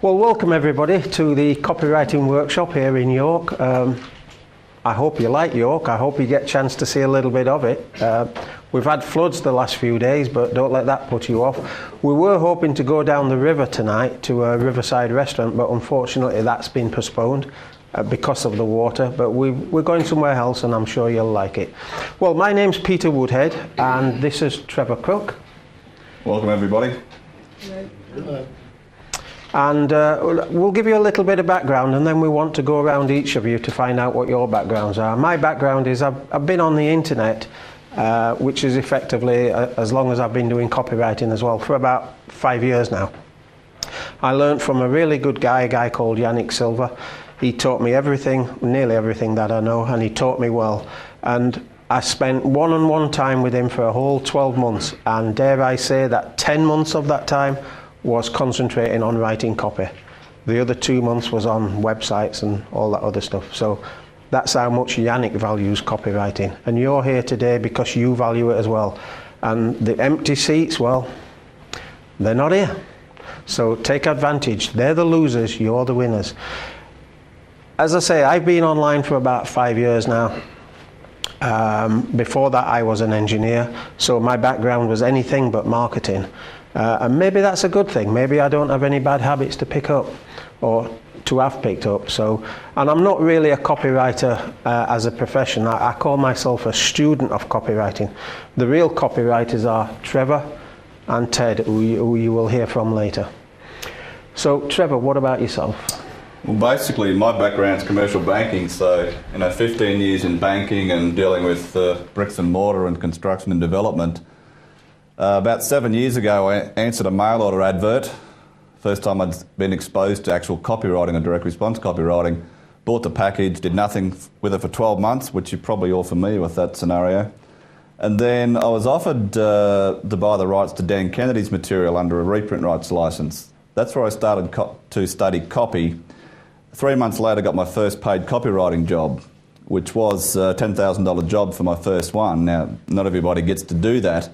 Well, welcome everybody to the copywriting workshop here in York. I hope you like York. I hope you get a chance to see a little bit of it. We've had floods the last few days, but don't let that put you off. We were hoping to go down the river tonight to a riverside restaurant, but unfortunately that's been postponed because of the water. But we're going somewhere else, and I'm sure you'll like it. Well, my name's Peter Woodhead, and this is Trevor Crook. Welcome everybody. Hello. And we'll give you a little bit of background, and then we want to go around each of you to find out what your backgrounds are. My background is I've been on the internet, which is effectively as long as I've been doing copywriting as well, for about 5 years now. I learned from a really good guy, a guy called Yannick Silva. He taught me everything, nearly everything that I know, and he taught me well. And I spent one-on-one time with him for a whole 12 months, and dare I say that 10 months of that time was concentrating on writing copy. The other 2 months was on websites and all that other stuff. So that's how much Yannick values copywriting. And you're here today because you value it as well. And the empty seats, well, they're not here. So take advantage. They're the losers, you're the winners. As I say, I've been online for about 5 years now. Before that I was an engineer, so my background was anything but marketing. And maybe that's a good thing. Maybe I don't have any bad habits to pick up or to have picked up. So, and I'm not really a copywriter as a profession. I call myself a student of copywriting. The real copywriters are Trevor and Ted, who you will hear from later. So Trevor, what about yourself? Well, basically my background's commercial banking, so 15 years in banking and dealing with bricks and mortar and construction and development. About 7 years ago I answered a mail order advert. First time I'd been exposed to actual copywriting and direct response copywriting. Bought the package, did nothing with it for 12 months, which you're probably all familiar with that scenario. And then I was offered to buy the rights to Dan Kennedy's material under a reprint rights license. That's where I started to study copy. 3 months later, got my first paid copywriting job, which was a $10,000 job for my first one. Now, not everybody gets to do that,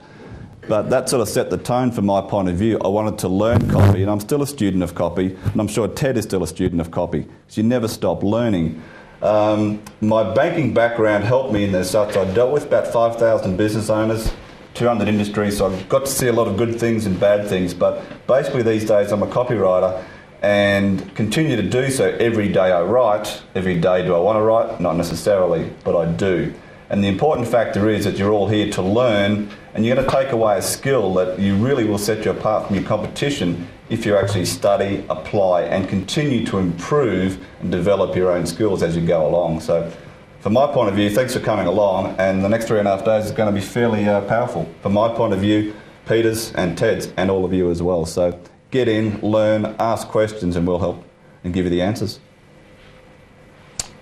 but that sort of set the tone from my point of view. I wanted to learn copy, and I'm still a student of copy, and I'm sure Ted is still a student of copy, because you never stop learning. My banking background helped me in this. So I dealt with about 5,000 business owners, 200 industries, so I got to see a lot of good things and bad things, but basically these days I'm a copywriter, and continue to do so every day I write. Every day do I want to write? Not necessarily, but I do. And the important factor is that you're all here to learn, and you're going to take away a skill that you really will set you apart from your competition if you actually study, apply, and continue to improve and develop your own skills as you go along. So from my point of view, thanks for coming along, and the next 3.5 days is going to be fairly powerful. From my point of view, Peter's and Ted's, and all of you as well. So get in, learn, ask questions, and we'll help and give you the answers.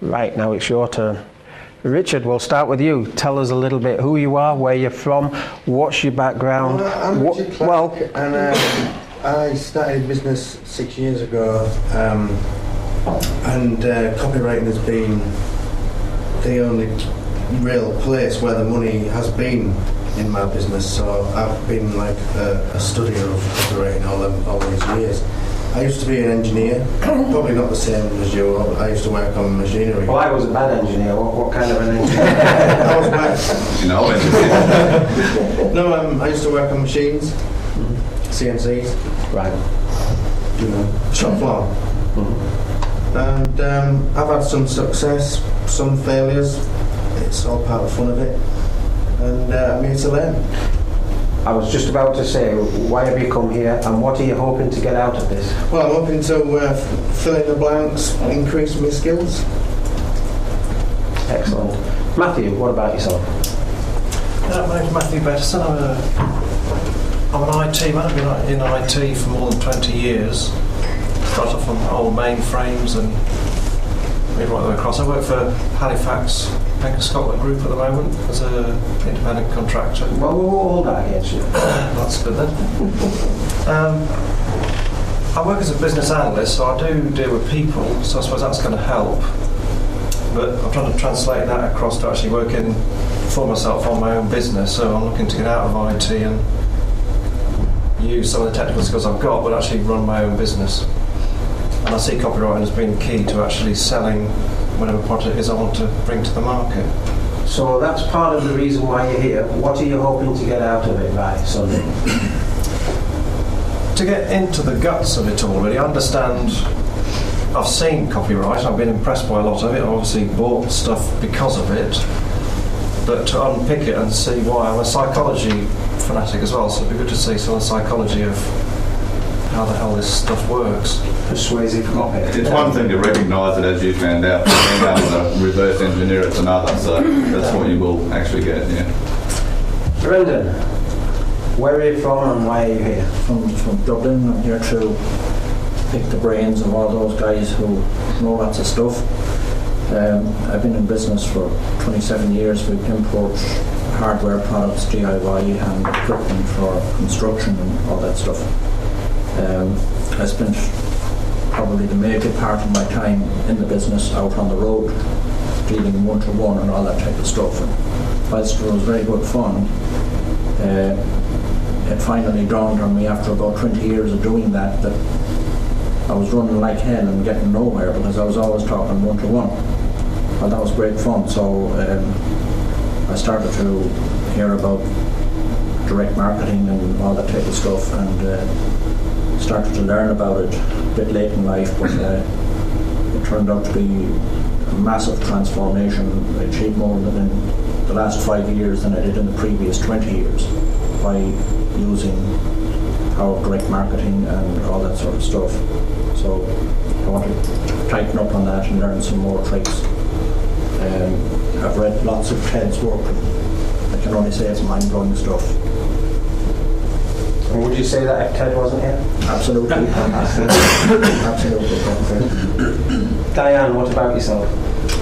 Right, now it's your turn. Richard, we'll start with you. Tell us a little bit who you are, where you're from, what's your background. I'm Richard Clark, and I started business 6 years ago, and copywriting has been the only real place where the money has been in my business, so I've been like a studier of copywriting all these years. I used to be an engineer, probably not the same as you. I used to work on machinery. Well, I was a bad engineer. What kind of an engineer? I was bad. You know, engineer. No, I used to work on machines, CNCs. Right. Shop floor. And I've had some success, some failures. It's all part of the fun of it. And I'm here to learn. I was just about to say, why have you come here, and what are you hoping to get out of this? Well, I'm hoping to fill in the blanks, increase my skills. Excellent. Matthew, what about yourself? My name's Matthew Betterson. I'm an IT man. I've been in IT for more than 20 years. Started off on old mainframes and moved right the way across. I work for Halifax Bank of Scotland Group at the moment as an independent contractor. Well, we're all that here. That's good then. I work as a business analyst, so I do deal with people, so I suppose that's going to help. But I'm trying to translate that across to actually working for myself on my own business, so I'm looking to get out of IT and use some of the technical skills I've got, but actually run my own business. And I see copywriting as being key to actually selling whatever product it is I want to bring to the market. So that's part of the reason why you're here. What are you hoping to get out of it by Sunday? To get into the guts of it all, really. I understand, I've seen copyright, I've been impressed by a lot of it, I've obviously bought stuff because of it, but to unpick it and see why. I'm a psychology fanatic as well, so it'd be good to see some of the psychology of how the hell this stuff works. Persuasive copy. It's one thing to recognise it, as you found out, being able to reverse engineer it's another, so that's what you will actually get, yeah. Brendan, where are you from and why are you here? From Dublin. I'm here to pick the brains of all those guys who know lots of stuff. I've been in business for 27 years. We import hardware products, DIY and equipment for construction and all that stuff. I spent probably the major part of my time in the business out on the road, dealing one-to-one and all that type of stuff. And whilst it was very good fun, it finally dawned on me after about 20 years of doing that I was running like hell and getting nowhere because I was always talking one-to-one. Well, that was great fun, so I started to hear about direct marketing and all that type of stuff, and started to learn about it a bit late in life, but it turned out to be a massive transformation. I achieved more in the last 5 years than I did in the previous 20 years by using power of direct marketing and all that sort of stuff. So I want to tighten up on that and learn some more tricks. I've read lots of Ted's work. I can only say it's mind-blowing stuff. And would you say that if Ted wasn't here? Absolutely. Absolutely. Diane, what about yourself?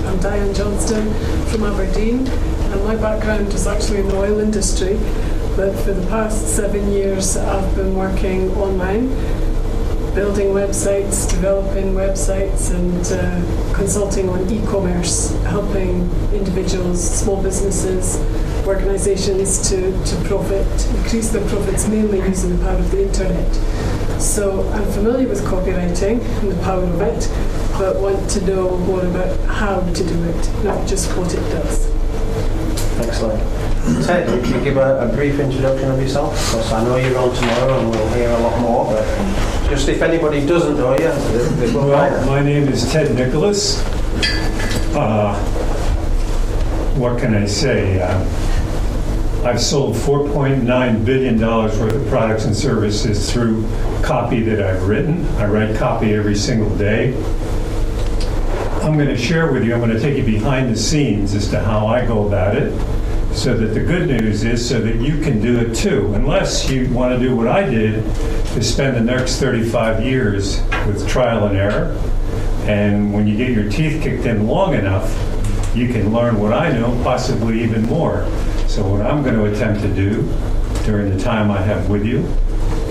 I'm Diane Johnston from Aberdeen, and my background is actually in the oil industry, but for the past 7 years I've been working online, building websites, developing websites, and consulting on e-commerce, helping individuals, small businesses, organisations to increase their profits, mainly using the power of the internet. So I'm familiar with copywriting and the power of it, but want to know more about how to do it, not just what it does. Excellent. Ted, would you give a brief introduction of yourself? Because I know you're on tomorrow and we'll hear a lot more, but just if anybody doesn't know you, they will find it. My name is Ted Nicholas. What can I say? I've sold $4.9 billion worth of products and services through copy that I've written. I write copy every single day. I'm going to share with you, I'm going to take you behind the scenes as to how I go about it, so that the good news is so that you can do it too, unless you want to do what I did, to spend the next 35 years with trial and error. And when you get your teeth kicked in long enough, you can learn what I know, possibly even more. So what I'm going to attempt to do during the time I have with you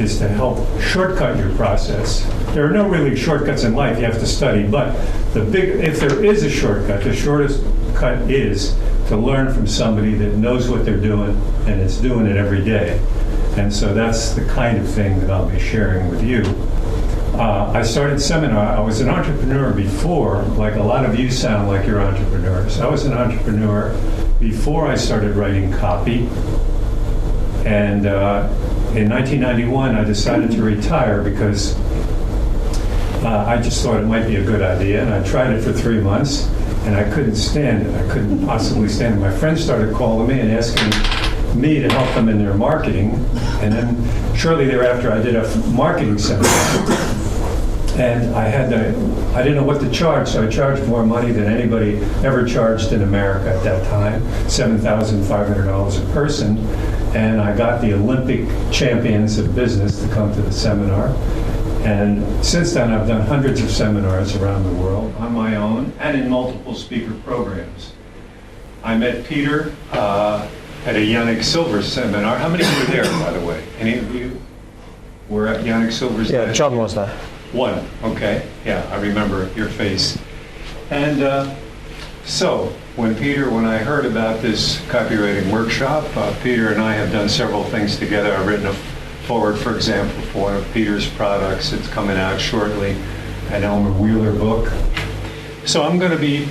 is to help shortcut your process. There are no really shortcuts in life, you have to study, but if there is a shortcut, the shortest cut is to learn from somebody that knows what they're doing and is doing it every day. And so that's the kind of thing that I'll be sharing with you. I started seminar. I was an entrepreneur before, like a lot of you sound like you're entrepreneurs. I was an entrepreneur before I started writing copy. And in 1991, I decided to retire because I just thought it might be a good idea. And I tried it for 3 months, and I couldn't stand it. I couldn't possibly stand it. My friends started calling me and asking me to help them in their marketing. And then shortly thereafter, I did a marketing seminar. And I didn't know what to charge, so I charged more money than anybody ever charged in America at that time, $7,500 a person. And I got the Olympic champions of business to come to the seminar. And since then, I've done hundreds of seminars around the world on my own and in multiple speaker programs. I met Peter at a Yannick Silver seminar. How many were there, by the way? Any of you were at Yannick Silver's? Yeah, John was there. One, okay. Yeah, I remember your face. And so, when I heard about this copywriting workshop, Peter and I have done several things together. I've written a forward, for example, for one of Peter's products. It's coming out shortly. an Elmer Wheeler book. So I'm going to be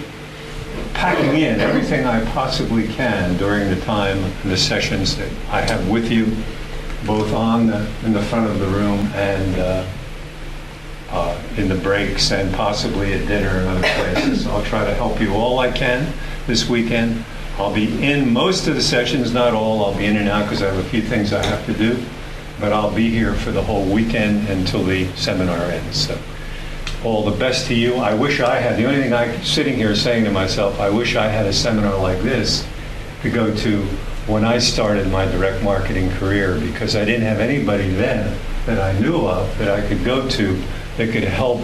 packing in everything I possibly can during the time and the sessions that I have with you, both in the front of the room and in the breaks and possibly at dinner and other places. I'll try to help you all I can this weekend. I'll be in most of the sessions, not all. I'll be in and out because I have a few things I have to do. But I'll be here for the whole weekend until the seminar ends. So all the best to you. I wish I had, the only thing I'm sitting here saying to myself, I wish I had a seminar like this to go to when I started my direct marketing career, because I didn't have anybody then that I knew of that I could go to that could help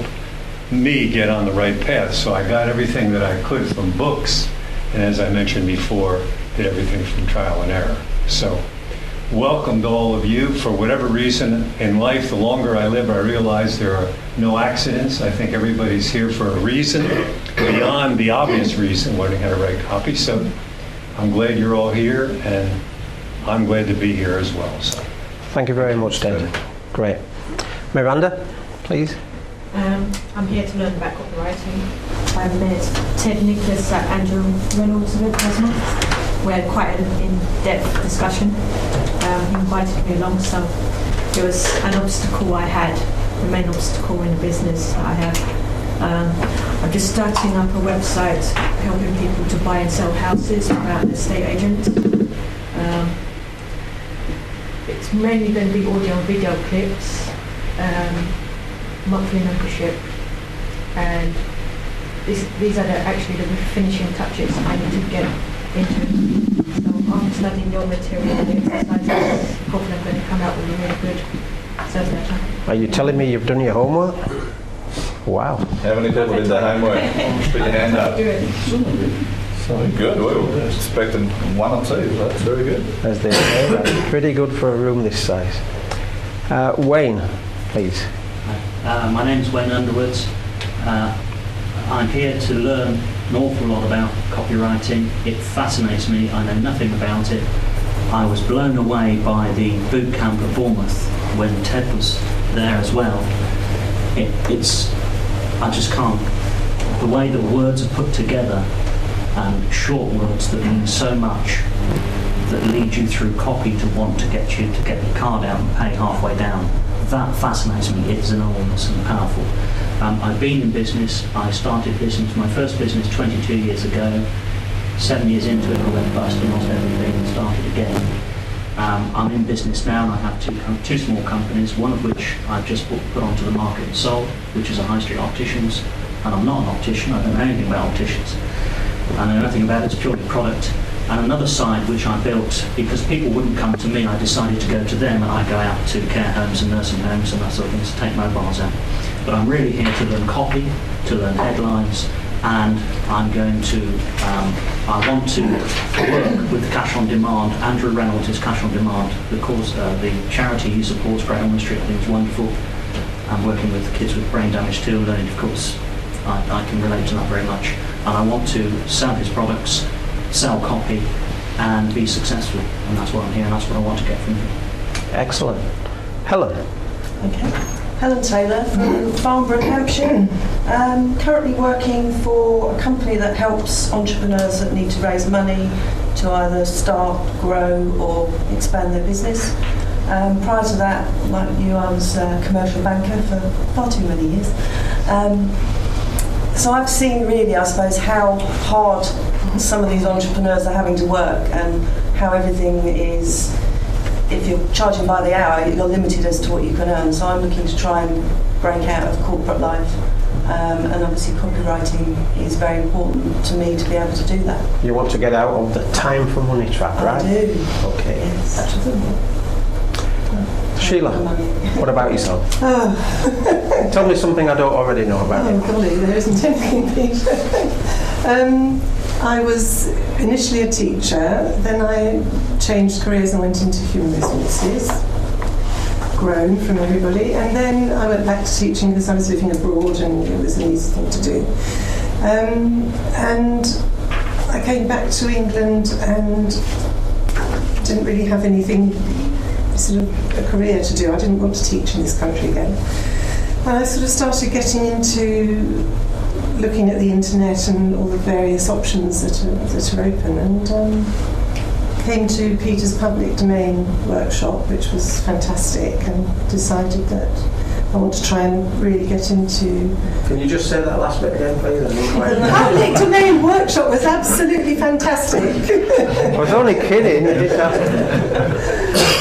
me get on the right path. So I got everything that I could from books, and as I mentioned before, did everything from trial and error. So welcome to all of you. For whatever reason in life, the longer I live, I realize there are no accidents. I think everybody's here for a reason, beyond the obvious reason, learning how to write copy. So I'm glad you're all here, and I'm glad to be here as well. So Thank you very much, Ted. Great. Miranda, please. I'm here to learn about copywriting. I met Ted Nicholas at Andrew Reynolds' event last month. We had quite an in-depth discussion. He invited me along, so it was an obstacle I had, the main obstacle in the business that I have. I'm just starting up a website helping people to buy and sell houses without an estate agent. It's mainly going to be audio and video clips, monthly membership, and these are actually the finishing touches I need to get into. So I'm studying your material and the exercises. Hopefully I'm going to come out with a really good sales letter. Are you telling me you've done your homework? Wow. How many people did the homework? Put your hand up. Good. We were expecting one or two. That's very good. As they say, that's pretty good for a room this size. Wayne, please. My name's Wayne Underwood. I'm here to learn an awful lot about copywriting. It fascinates me. I know nothing about it. I was blown away by the boot camp at Bournemouth when Ted was there as well. I just can't. The way the words are put together, and short words that mean so much, that lead you through copy to want to get you to get the card out and pay halfway down. That fascinates me. It's enormous and powerful. I've been in business. I started business, my first business 22 years ago. 7 years into it, I went bust and lost everything and started again. I'm in business now, and I have two small companies, one of which I've just put onto the market and sold, which is a high street opticians. And I'm not an optician. I don't know anything about opticians. I know nothing about it. It's purely product. And another side which I built, because people wouldn't come to me, I decided to go to them, and I go out to care homes and nursing homes and that sort of thing to take mobiles out. But I'm really here to learn copy, to learn headlines, and I'm going to, I want to work with Cash on Demand. Andrew Reynolds is Cash on Demand. The charity he supports, Great Ormond Street, I think is wonderful. I'm working with kids with brain damage too, learning, of course, I can relate to that very much. And I want to sell his products, sell copy, and be successful. And that's why I'm here, and that's what I want to get from you. Excellent. Helen. Okay. Helen Taylor from Farnborough, Hampshire. Currently working for a company that helps entrepreneurs that need to raise money to either start, grow, or expand their business. Prior to that, like you, I was a commercial banker for far too many years. So I've seen really, I suppose, how hard some of these entrepreneurs are having to work, and how everything is, if you're charging by the hour, you're limited as to what you can earn. So I'm looking to try and break out of corporate life. And obviously copywriting is very important to me to be able to do that. You want to get out of the time for money trap, right? I do. Okay. Yes. Sheila, what about yourself? Oh. Tell me something I don't already know about you. Oh, golly, there isn't anything, Peter. I was initially a teacher, then I changed careers and went into human resources, grown from everybody, and then I went back to teaching because I was living abroad and it was an easy thing to do. And I came back to England and didn't really have anything, sort of a career to do. I didn't want to teach in this country again. And I sort of started getting into looking at the internet and all the various options that are open, and came to Peter's public domain workshop, which was fantastic, and decided that I want to try and really get into... Can you just say that last bit again, please? The public domain workshop was absolutely fantastic. I was only kidding.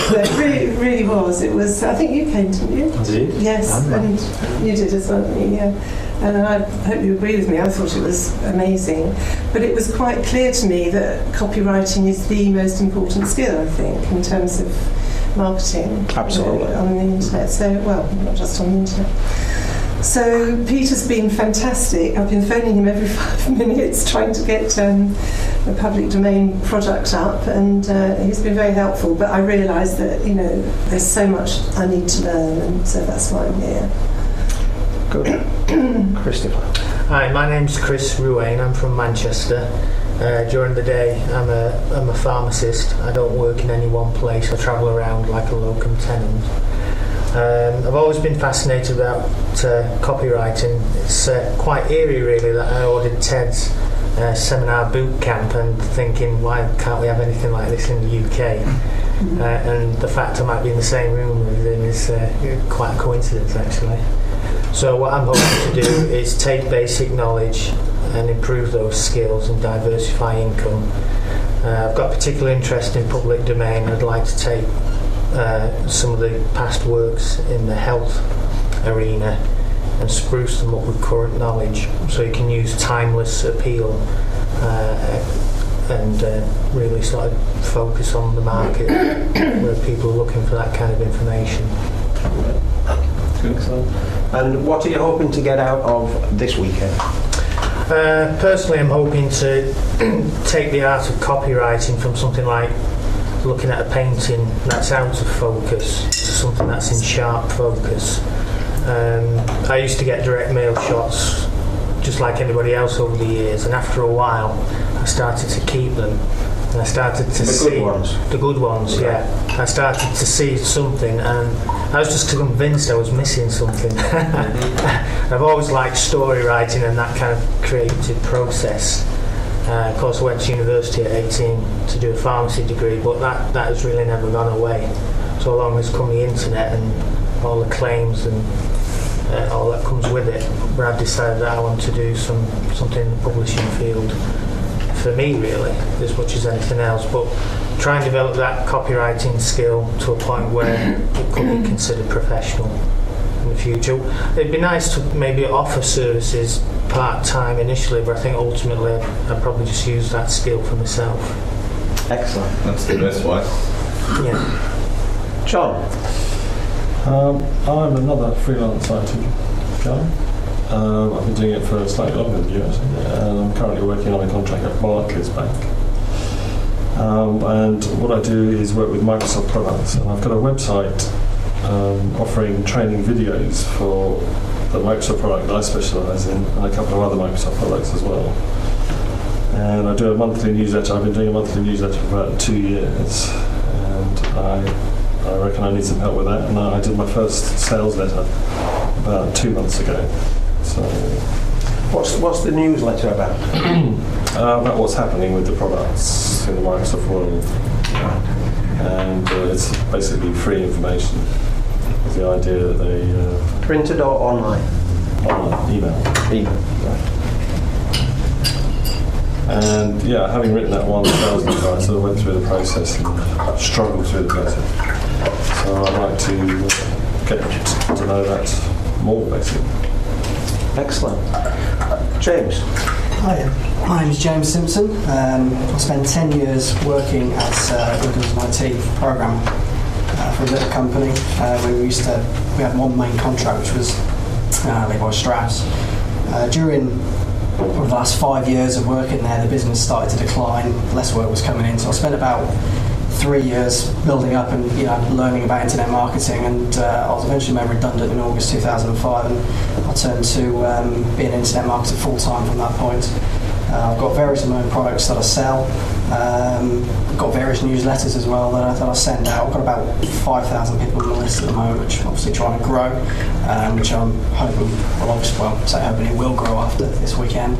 But it really was. It was. I think you came, didn't you? I did. Yes, and you did as well, didn't you? Yeah. And I hope you agree with me. I thought it was amazing. But it was quite clear to me that copywriting is the most important skill, I think, in terms of marketing. Absolutely. On the internet. So, well, not just on the internet. So Peter's been fantastic. I've been phoning him every 5 minutes trying to get the public domain product up, and he's been very helpful. But I realised that, there's so much I need to learn, and so that's why I'm here. Good. Christopher. Hi, my name's Chris Ruane. I'm from Manchester. During the day, I'm a pharmacist. I don't work in any one place. I travel around like a locum tenens. I've always been fascinated about copywriting. It's quite eerie, really, that I ordered Ted's seminar boot camp and thinking, why can't we have anything like this in the UK? And the fact I might be in the same room with him is quite a coincidence, actually. So what I'm hoping to do is take basic knowledge and improve those skills and diversify income. I've got a particular interest in public domain. I'd like to take some of the past works in the health arena and spruce them up with current knowledge, so you can use timeless appeal and really sort of focus on the market where people are looking for that kind of information. And what are you hoping to get out of this weekend? Personally, I'm hoping to take the art of copywriting from something like looking at a painting that's out of focus to something that's in sharp focus. I used to get direct mail shots just like anybody else over the years, and after a while I started to keep them, and I started to see the good ones. Yeah, I started to see something, and I was just convinced I was missing something. I've always liked story writing and that kind of creative process. Of course, I went to university at 18 to do a pharmacy degree, but that has really never gone away. So along has come the internet and all the claims and all that comes with it. But I've decided that I want to do something in the publishing field for me, really, as much as anything else. But try and develop that copywriting skill to a point where it could be considered professional in the future. It'd be nice to maybe offer services part-time initially, but I think ultimately I'd probably just use that skill for myself. Excellent. That's the best way. Yeah. John. I'm another freelance IT guy. I've been doing it for slightly longer than you, actually, and I'm currently working on a contract at Barclays Bank. And what I do is work with Microsoft products, and I've got a website offering training videos for the Microsoft product that I specialise in, and a couple of other Microsoft products as well. And I do a monthly newsletter. I've been doing a monthly newsletter for about 2 years, and I reckon I need some help with that. And I did my first sales letter about 2 months ago. So, what's the newsletter about? About what's happening with the products in the Microsoft world, and it's basically free information. It's the idea that they printed or online? Online, email. Right. And yeah, having written that one sales letter, I sort of went through the process and struggled through the process. So I'd like to get to know that more, basically. Excellent. James. Hi, my name is James Simpson. I spent 10 years working as an IT programmer for a little company. We had one main contract, which was Levi Strauss. During the last 5 years of working there, the business started to decline. Less work was coming in, so I spent about 3 years building up and learning about internet marketing, and I was eventually made redundant in August 2005, and I turned to being an internet marketer full time from that point. I've got various of my own products that I sell. I've got various newsletters as well that I send out. I've got about 5,000 people on the list at the moment, which I'm obviously trying to grow, which I'm hoping hoping it will grow after this weekend.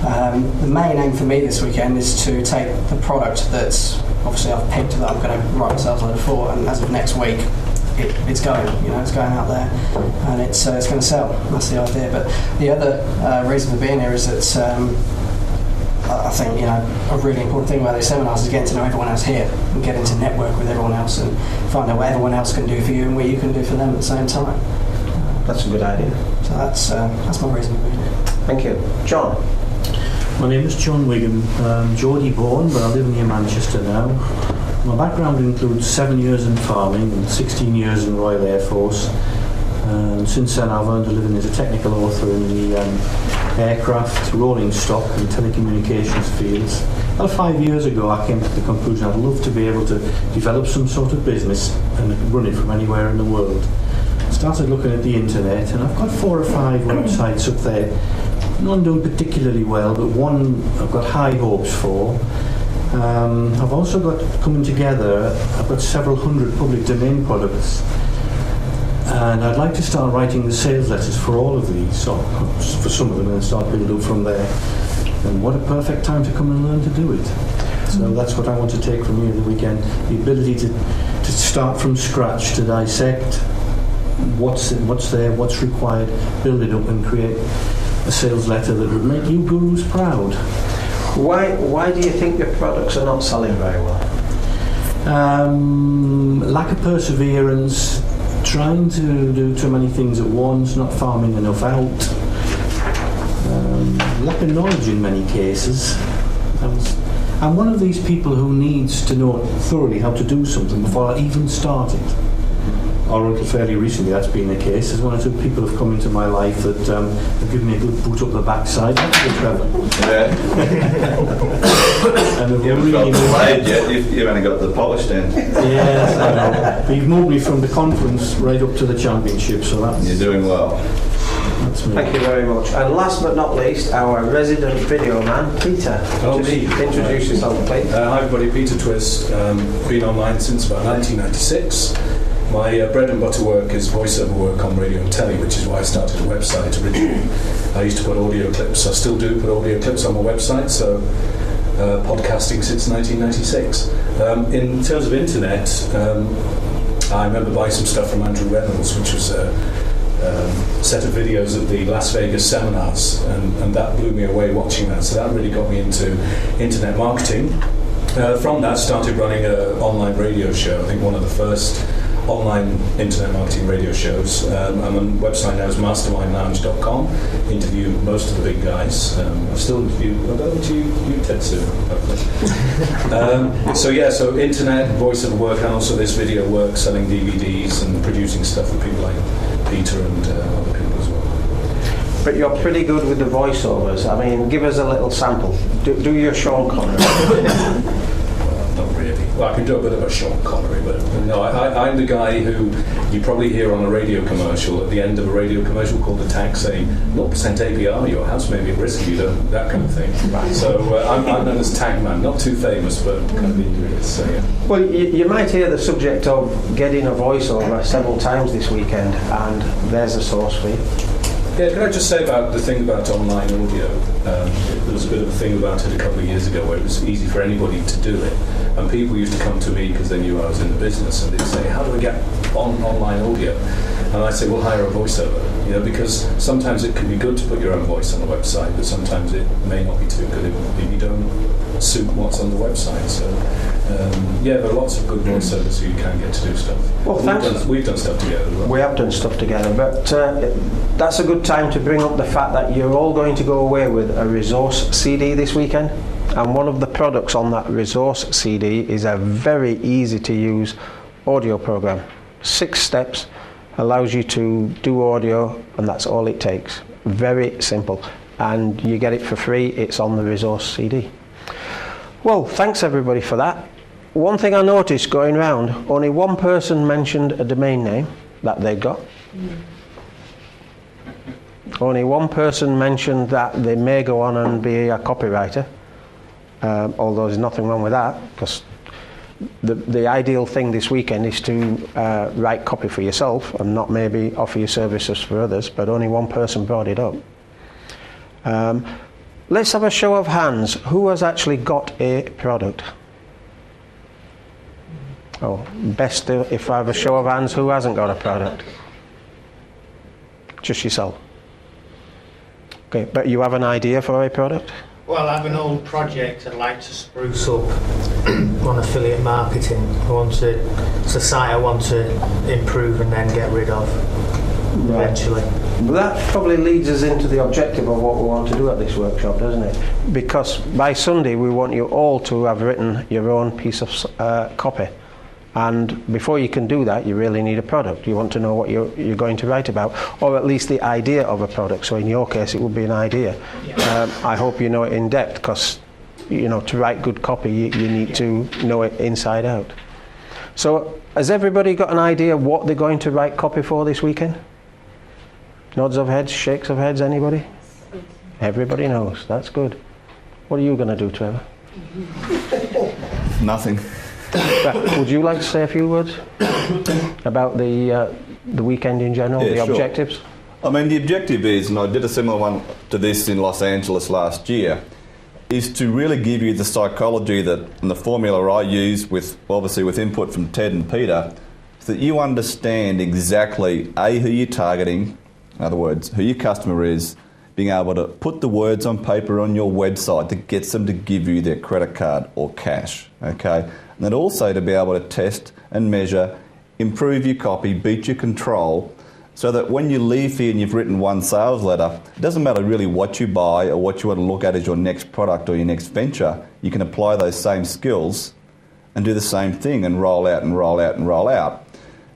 The main aim for me this weekend is to take the product that's obviously I've picked that I'm going to write a sales letter for, and as of next week, it's going. It's going out there, and it's going to sell. That's the idea. But the other reason for being here is that I think a really important thing about these seminars is getting to know everyone else here and getting to network with everyone else and find out what everyone else can do for you and what you can do for them at the same time. That's a good idea. So that's my reason for being here. Thank you, John. My name is John Wigham. Geordie born, but I live near Manchester now. My background includes 7 years in farming and 16 years in Royal Air Force. Since then I've earned a living as a technical author in the aircraft, rolling stock and telecommunications fields. About 5 years ago I came to the conclusion I'd love to be able to develop some sort of business and run it from anywhere in the world. I started looking at the internet, and I've got 4 or 5 websites up there. None doing particularly well, but one I've got high hopes for. I've also got coming together, I've got several hundred public domain products, and I'd like to start writing the sales letters for all of these, so for some of them, and start building up from there. And what a perfect time to come and learn to do it. So that's what I want to take from you the weekend, the ability to start from scratch, to dissect what's there, what's required, build it up and create a sales letter that would make you gurus proud. Why do you think your products are not selling very well? Lack of perseverance, trying to do too many things at once, not farming enough out, lack of knowledge in many cases. I'm one of these people who needs to know thoroughly how to do something before I even start it. Or until fairly recently that's been the case. There's 1 or 2 people have come into my life that have given me a good boot up the backside. That's a bit clever. Yeah. And you haven't got the blade yet, you've only got the polished end. Yes, I know. But you've moved me from the conference right up to the championship, so that's... You're doing well. That's me. Thank you very much. And last but not least, our resident video man, Peter. Hello, Just me. introduce yourself, please. Hi everybody, Peter Twist. Been online since about 1996. My bread and butter work is voiceover work on radio and telly, which is why I started a website originally. I used to put audio clips. I still do put audio clips on my website, so podcasting since 1996. In terms of internet, I remember buying some stuff from Andrew Reynolds, which was a set of videos of the Las Vegas seminars, and that blew me away watching that. So that really got me into internet marketing. From that, started running an online radio show. I think one of the first online internet marketing radio shows. I'm on the website now is mastermindlounge.com. Interview most of the big guys. I still interview. I'll go to you Ted soon, hopefully. So internet, voiceover work, and also this video work, selling DVDs and producing stuff for people like Peter and other people as well. But you're pretty good with the voiceovers. I mean, give us a little sample. Do your Sean Connery. Not really. Well, I can do a bit of a Sean Connery, but no, I'm the guy who you probably hear on a radio commercial, at the end of a radio commercial called the tag saying 0% APR, your house may be at risk, you don't, that kind of thing. Right. So I'm known as Tag Man, not too famous, but kind of injurious. So, yeah. Well, you might hear the subject of getting a voiceover several times this weekend, and there's a source for you. Yeah, can I just say about the thing about online audio? There was a bit of a thing about it a couple of years ago where it was easy for anybody to do it. And people used to come to me because they knew I was in the business, and they'd say, how do I get on online audio? And I'd say, well, hire a voiceover. Because sometimes it can be good to put your own voice on the website, but sometimes it may not be too good if you don't suit what's on the website. So, there are lots of good voiceovers who you can get to do stuff. Well, thanks. We've done stuff together as well. We have done stuff together, but that's a good time to bring up the fact that you're all going to go away with a resource CD this weekend. And one of the products on that resource CD is a very easy to use audio program. 6 steps, allows you to do audio, and that's all it takes. Very simple. And you get it for free, it's on the resource CD. Well, thanks everybody for that. One thing I noticed going round, only one person mentioned a domain name that they'd got. Only one person mentioned that they may go on and be a copywriter, although there's nothing wrong with that, because the ideal thing this weekend is to write copy for yourself and not maybe offer your services for others, but only one person brought it up. Let's have a show of hands. Who has actually got a product? Oh, best still, if I have a show of hands, who hasn't got a product? Just yourself. Okay, but you have an idea for a product? Well, I have an old project I'd like to spruce up on affiliate marketing. It's a site I want to improve and then get rid of eventually. Well, that probably leads us into the objective of what we want to do at this workshop, doesn't it? Because by Sunday we want you all to have written your own piece of copy. And before you can do that, you really need a product. You want to know what you're going to write about, or at least the idea of a product. So in your case, it would be an idea. I hope you know it in depth, because to write good copy, you need to know it inside out. So has everybody got an idea what they're going to write copy for this weekend? Nods of heads, shakes of heads, anybody? Everybody knows. That's good. What are you going to do, Trevor? Nothing. Would you like to say a few words about the weekend in general, the objectives? I mean, the objective is, and I did a similar one to this in Los Angeles last year, is to really give you the psychology and the formula I use, obviously with input from Ted and Peter, so that you understand exactly who you're targeting, in other words, who your customer is, being able to put the words on paper on your website that gets them to give you their credit card or cash, okay? And then also to be able to test and measure, improve your copy, beat your control, so that when you leave here and you've written one sales letter, it doesn't matter really what you buy or what you want to look at as your next product or your next venture, you can apply those same skills and do the same thing and roll out and roll out and roll out.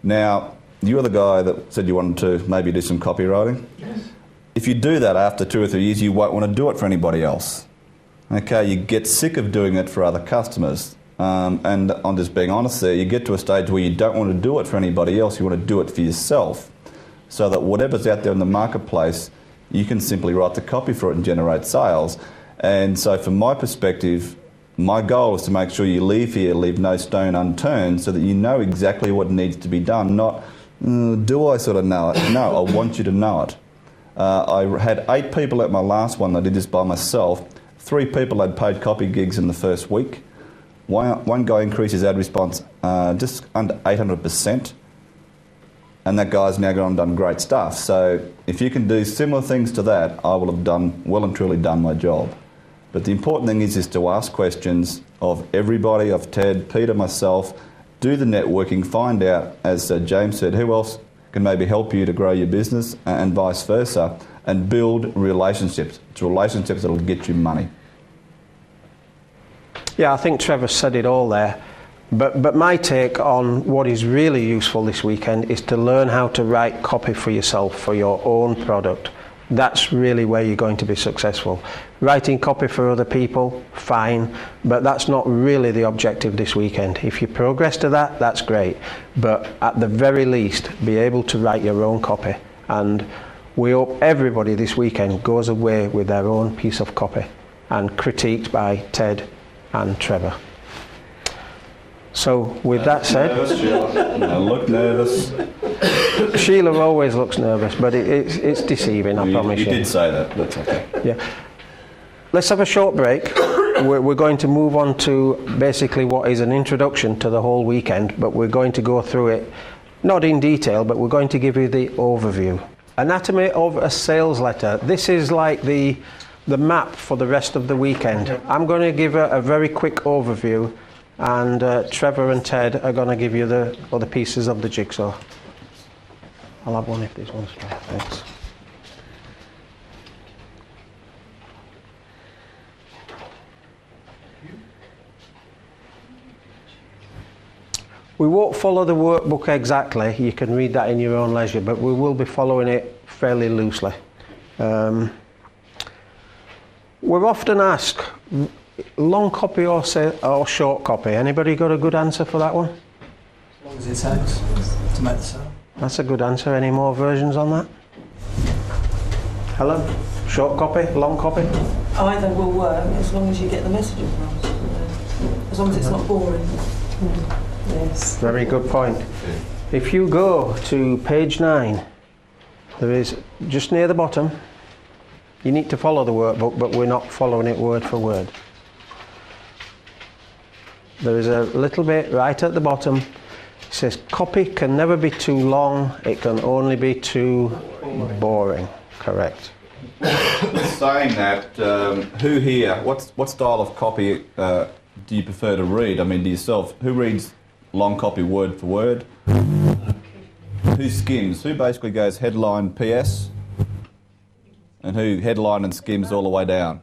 Now, you're the guy that said you wanted to maybe do some copywriting. Yes. If you do that after 2 or 3 years, you won't want to do it for anybody else. Okay, you get sick of doing it for other customers. And I'm just being honest there, you get to a stage where you don't want to do it for anybody else, you want to do it for yourself. So that whatever's out there in the marketplace, you can simply write the copy for it and generate sales. And so from my perspective, my goal is to make sure you leave here, leave no stone unturned, so that you know exactly what needs to be done, not, do I sort of know it? No, I want you to know it. I had 8 people at my last one. I did this by myself. 3 people had paid copy gigs in the first week. One guy increased his ad response just under 800%. And that guy's now gone and done great stuff. So if you can do similar things to that, I will have well and truly done my job. But the important thing is to ask questions of everybody, of Ted, Peter, myself, do the networking, find out, as James said, who else can maybe help you to grow your business and vice versa, and build relationships. It's relationships that will get you money. Yeah, I think Trevor said it all there. But my take on what is really useful this weekend is to learn how to write copy for yourself, for your own product. That's really where you're going to be successful. Writing copy for other people, fine, but that's not really the objective this weekend. If you progress to that, that's great. But at the very least, be able to write your own copy. And we hope everybody this weekend goes away with their own piece of copy and critiqued by Ted and Trevor. So with that said, I look nervous. Sheila always looks nervous, but it's deceiving, I promise you. You did say that, that's okay. Yeah. Let's have a short break. We're going to move on to basically what is an introduction to the whole weekend, but we're going to go through it, not in detail, but we're going to give you the overview. Anatomy of a sales letter. This is like the map for the rest of the weekend. I'm going to give a very quick overview, and Trevor and Ted are going to give you the other pieces of the jigsaw. I'll have one if this one's spare. Thanks. We won't follow the workbook exactly. You can read that in your own leisure, but we will be following it fairly loosely. We're often asked, long copy or short copy? Anybody got a good answer for that one? As long as it takes to make the sale. That's a good answer. Any more versions on that? Helen, short copy, long copy? Either will work as long as you get the message across. As long as it's not boring. Yes. Very good point. If you go to page 9, there is, just near the bottom, you need to follow the workbook, but we're not following it word for word. There is a little bit right at the bottom. It says copy can never be too long, it can only be too boring. Correct. Saying that, who here, what style of copy do you prefer to read? I mean, to yourself, who reads long copy word for word? Who skims? Who basically goes headline PS? And who headline and skims all the way down?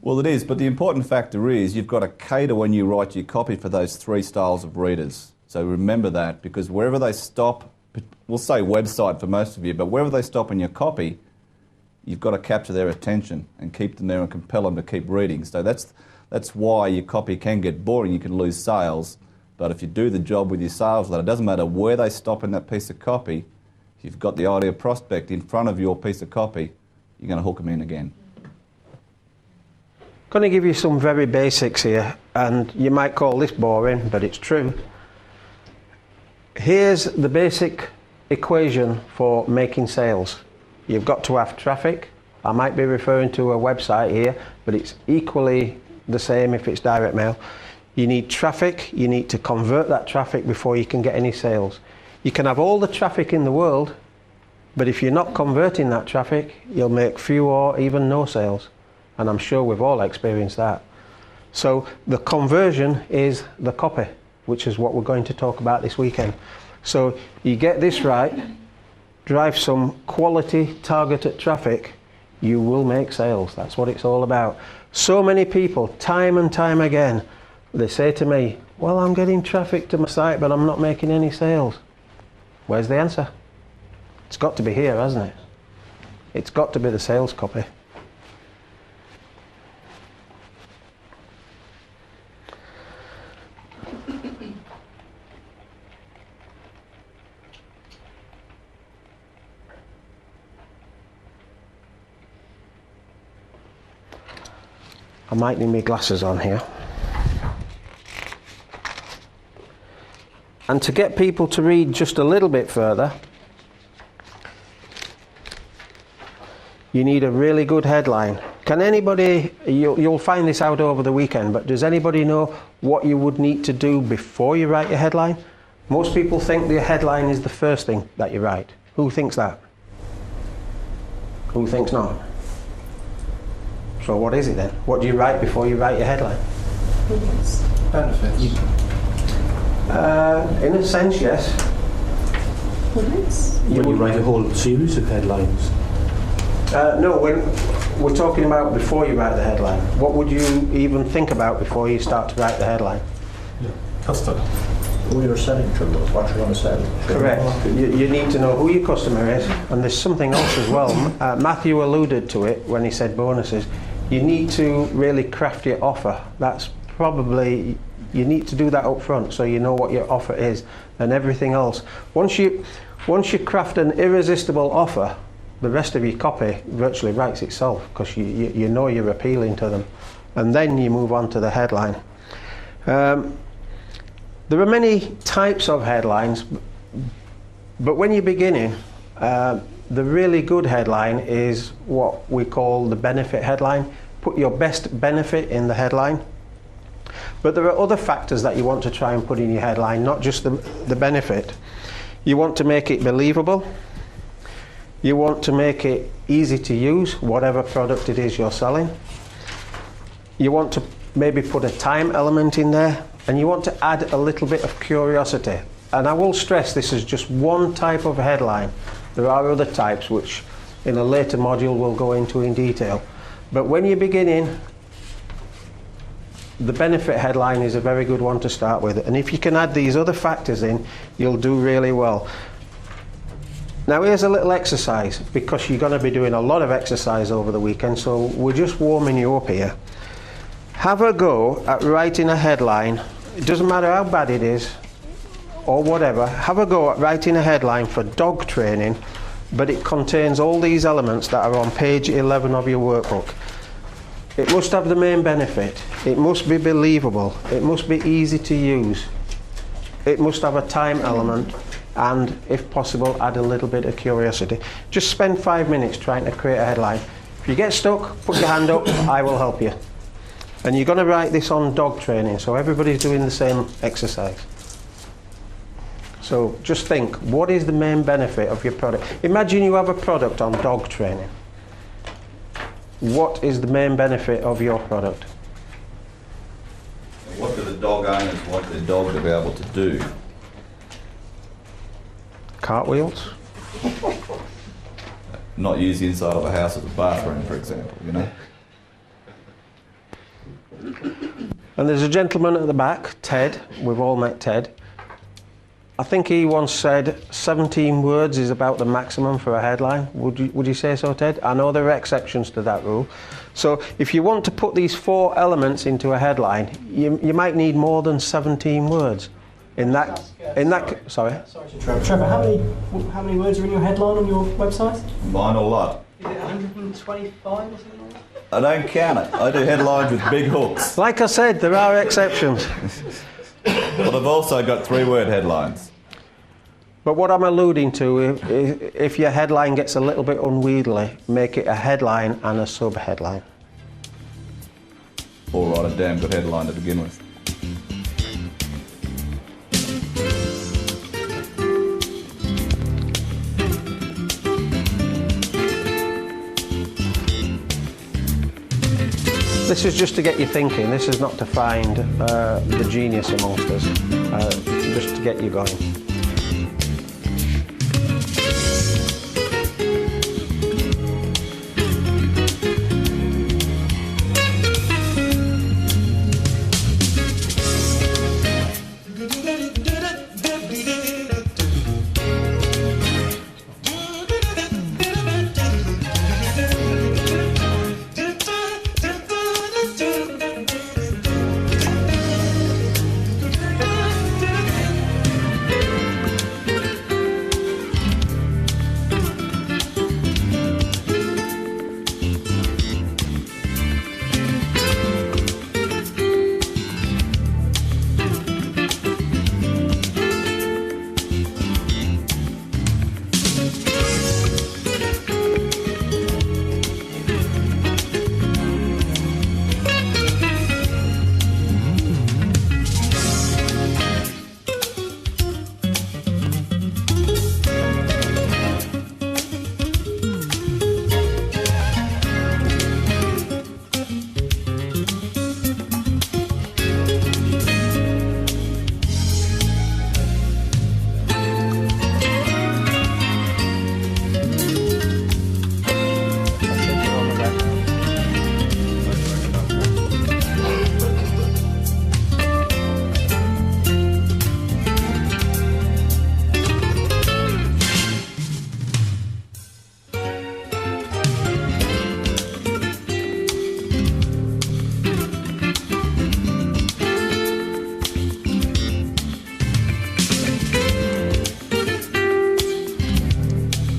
Well, it is, but the important factor is you've got to cater when you write your copy for those 3 styles of readers. So remember that, because wherever they stop, we'll say website for most of you, but wherever they stop in your copy, you've got to capture their attention and keep them there and compel them to keep reading. So that's why your copy can get boring, you can lose sales. But if you do the job with your sales letter, it doesn't matter where they stop in that piece of copy, if you've got the ideal prospect in front of your piece of copy, you're going to hook them in again. Going to give you some very basics here, and you might call this boring, but it's true. Here's the basic equation for making sales. You've got to have traffic. I might be referring to a website here, but it's equally the same if it's direct mail. You need traffic, you need to convert that traffic before you can get any sales. You can have all the traffic in the world, but if you're not converting that traffic, you'll make few or even no sales. And I'm sure we've all experienced that. So the conversion is the copy, which is what we're going to talk about this weekend. So you get this right, drive some quality targeted traffic, you will make sales. That's what it's all about. So many people, time and time again, they say to me, well, I'm getting traffic to my site, but I'm not making any sales. Where's the answer? It's got to be here, hasn't it? It's got to be the sales copy. I might need my glasses on here. And to get people to read just a little bit further, you need a really good headline. Can anybody, you'll find this out over the weekend, but does anybody know what you would need to do before you write your headline? Most people think the headline is the first thing that you write. Who thinks that? Who thinks not? So what is it then? What do you write before you write your headline? Benefits. In a sense, yes. When you write a whole series of headlines. No, we're talking about before you write the headline. What would you even think about before you start to write the headline? Yeah. Customer. Who you're selling to, what you're going to sell. Correct. You need to know who your customer is, and there's something else as well. Matthew alluded to it when he said bonuses. You need to really craft your offer. That's probably, you need to do that up front so you know what your offer is and everything else. Once you craft an irresistible offer, the rest of your copy virtually writes itself because you know you're appealing to them. And then you move on to the headline. There are many types of headlines, but when you're beginning, the really good headline is what we call the benefit headline. Put your best benefit in the headline. But there are other factors that you want to try and put in your headline, not just the benefit. You want to make it believable. You want to make it easy to use, whatever product it is you're selling. You want to maybe put a time element in there, and you want to add a little bit of curiosity. And I will stress this is just one type of headline. There are other types which in a later module we'll go into in detail. But when you're beginning, the benefit headline is a very good one to start with. And if you can add these other factors in, you'll do really well. Now here's a little exercise, because you're going to be doing a lot of exercise over the weekend, so we're just warming you up here. Have a go at writing a headline. It doesn't matter how bad it is or whatever. Have a go at writing a headline for dog training but it contains all these elements that are on page 11 of your workbook. It must have the main benefit. It must be believable. It must be easy to use. It must have a time element, and if possible, add a little bit of curiosity. Just spend 5 minutes trying to create a headline. If you get stuck, put your hand up, I will help you. And you're going to write this on dog training, so everybody's doing the same exercise. So just think, what is the main benefit of your product? Imagine you have a product on dog training. What is the main benefit of your product? What do the dog owners want their dog to be able to do? Cartwheels? Not use the inside of a house as a bathroom, for example, you know? And there's a gentleman at the back, Ted. We've all met Ted. I think he once said 17 words is about the maximum for a headline. Would you say so, Ted? I know there are exceptions to that rule. So if you want to put these 4 elements into a headline, you might need more than 17 words. Sorry? Trevor, how many words are in your headline on your website? Mine a lot. Is it 125 or something like that? I don't count it. I do headlines with big hooks. Like I said, there are exceptions. But I've also got 3-word headlines. But what I'm alluding to, if your headline gets a little bit unwieldy, make it a headline and a sub-headline. Or write a damn good headline to begin with. This is just to get you thinking. This is not to find the genius amongst us, just to get you going.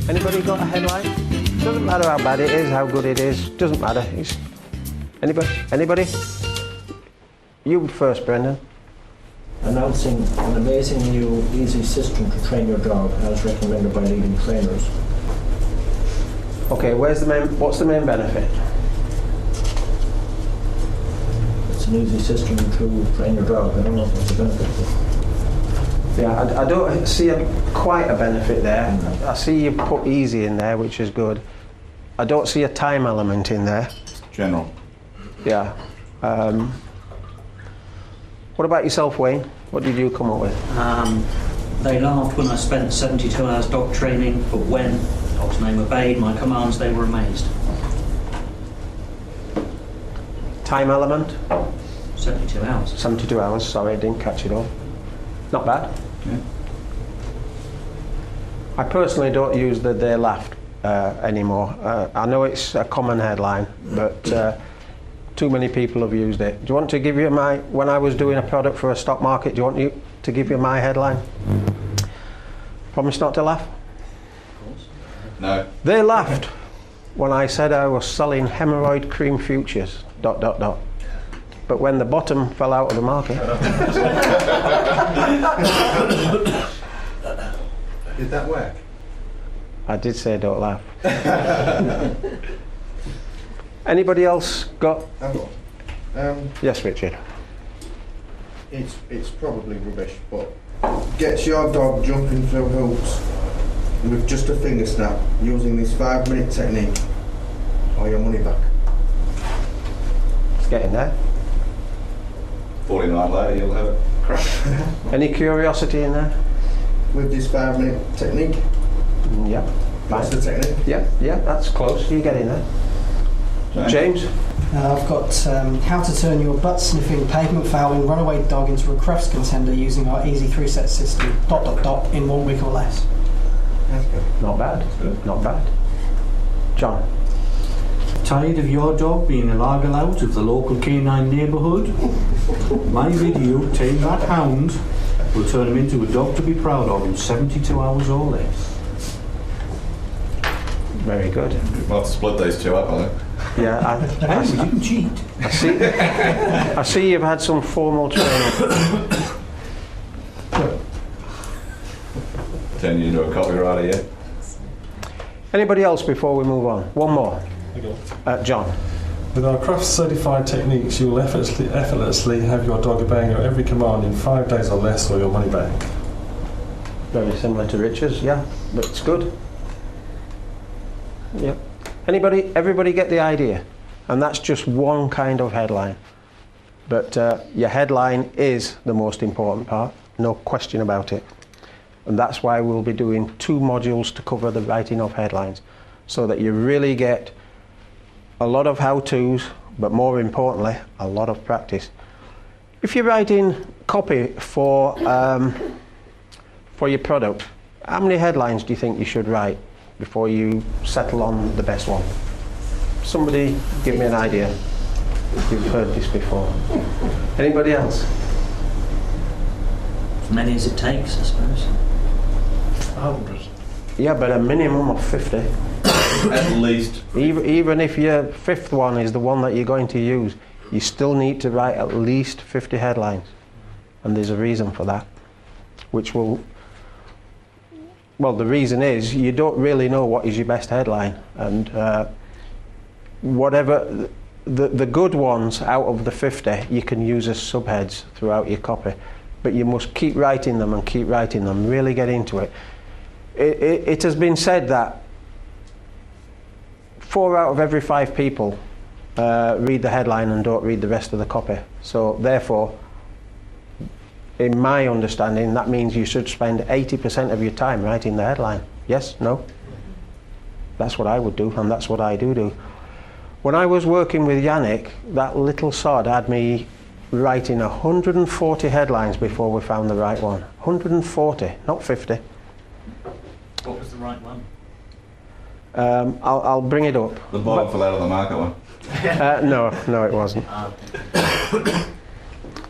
Anybody got a headline? Doesn't matter how bad it is, how good it is. Doesn't matter. Anybody? Anybody? You first, Brendan. Announcing an amazing new easy system to train your dog as recommended by leading trainers. Okay, what's the main benefit? It's an easy system to train your dog. I don't know what's the benefit. Yeah, I don't see quite a benefit there. I see you put easy in there, which is good. I don't see a time element in there. General. Yeah. What about yourself, Wayne? What did you come up with? They laughed when I spent 72 hours dog training, but when the dog's name obeyed my commands, they were amazed. Time element? 72 hours. 72 hours, sorry, I didn't catch it all. Not bad. Yeah. I personally don't use the "they laughed" anymore. I know it's a common headline, but too many people have used it. Do you want to give you when I was doing a product for a stock market, do you want to give you my headline? Promise not to laugh? Of course. No. They laughed when I said I was selling hemorrhoid cream futures, ... But when the bottom fell out of the market... Did that work? I did say don't laugh. Anybody else got... I've got. Yes, Richard. It's probably rubbish, but gets your dog jumping through hoops with just a finger snap using this 5-minute technique, or your money back. It's getting there. 49 later, you'll have it crack. Any curiosity in there? With this 5-minute technique? Yeah. That's the technique? Yeah, that's close. You get in there. James? I've got how to turn your butt-sniffing, pavement-fouling runaway dog into a Crufts contender using our easy 3-set system, ... in 1 week or less. That's good. Not bad. Not bad. John? Tired of your dog being a larger out of the local canine neighbourhood? My video, Tame That Hound, will turn him into a dog to be proud of in 72 hours or less. Very good. We'll have to split these two up, I think. Yeah, Hey, we didn't cheat. I see you've had some formal training. Turn you into a copywriter, yeah? Anybody else before we move on? One more. John? With our Crufts certified techniques, you will effortlessly have your dog obeying your every command in 5 days or less, or your money back. Very similar to Richard's, yeah, but it's good. Yep. Everybody get the idea? And that's just one kind of headline. But your headline is the most important part, no question about it. And that's why we'll be doing 2 modules to cover the writing of headlines, so that you really get a lot of how-tos, but more importantly, a lot of practice. If you're writing copy for your product, how many headlines do you think you should write before you settle on the best one? Somebody give me an idea. You've heard this before. Anybody else? As many as it takes, I suppose. 100. Yeah, but a minimum of 50. At least. Even if your 5th one is the one that you're going to use, you still need to write at least 50 headlines. And there's a reason for that, which will... Well, the reason is you don't really know what is your best headline, and whatever the good ones out of the 50 you can use as subheads throughout your copy, but you must keep writing them and keep writing them, really get into it. It has been said that 4 out of every 5 people read the headline and don't read the rest of the copy. So therefore, in my understanding, that means you should spend 80% of your time writing the headline. Yes? No? That's what I would do, and that's what I do. When I was working with Yannick, that little sod had me writing 140 headlines before we found the right one. 140, not 50. What was the right one? I'll bring it up. The bottom fell out of the market one. No, it wasn't.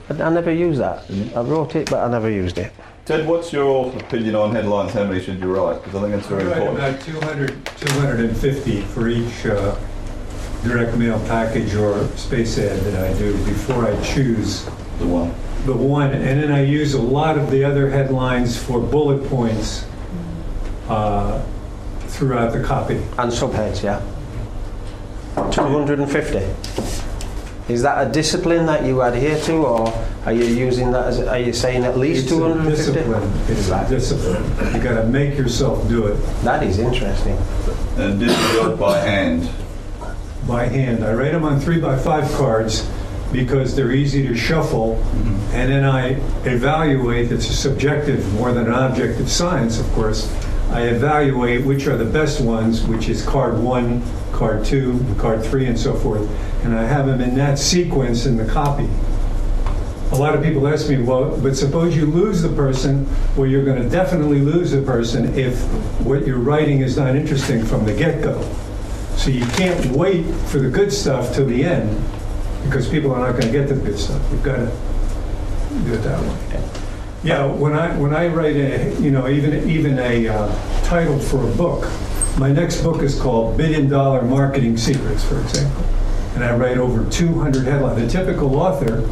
I never used that. I wrote it, but I never used it. Ted, what's your opinion on headlines? How many should you write? Because I think it's very important. About 250 for each direct mail package or space ad that I do before I choose the one. And then I use a lot of the other headlines for bullet points throughout the copy. And subheads, yeah. 250. Is that a discipline that you adhere to, or are you using that as, are you saying at least 250? It's a discipline. You got to make yourself do it. That is interesting. And did you do it by hand? By hand. I write them on 3x5 cards because they're easy to shuffle, and then I evaluate. It's a subjective more than an objective science, of course. I evaluate which are the best ones, which is card 1, card 2, card 3, and so forth, and I have them in that sequence in the copy. A lot of people ask me, well, but suppose you lose the person. Well, you're going to definitely lose the person if what you're writing is not interesting from the get-go. So you can't wait for the good stuff till the end, because people are not going to get to the good stuff. You've got to do it that way. Yeah, when I write a, even a title for a book, My next book is called $1 Billion Marketing Secrets, for example. And I write over 200 headlines. The typical author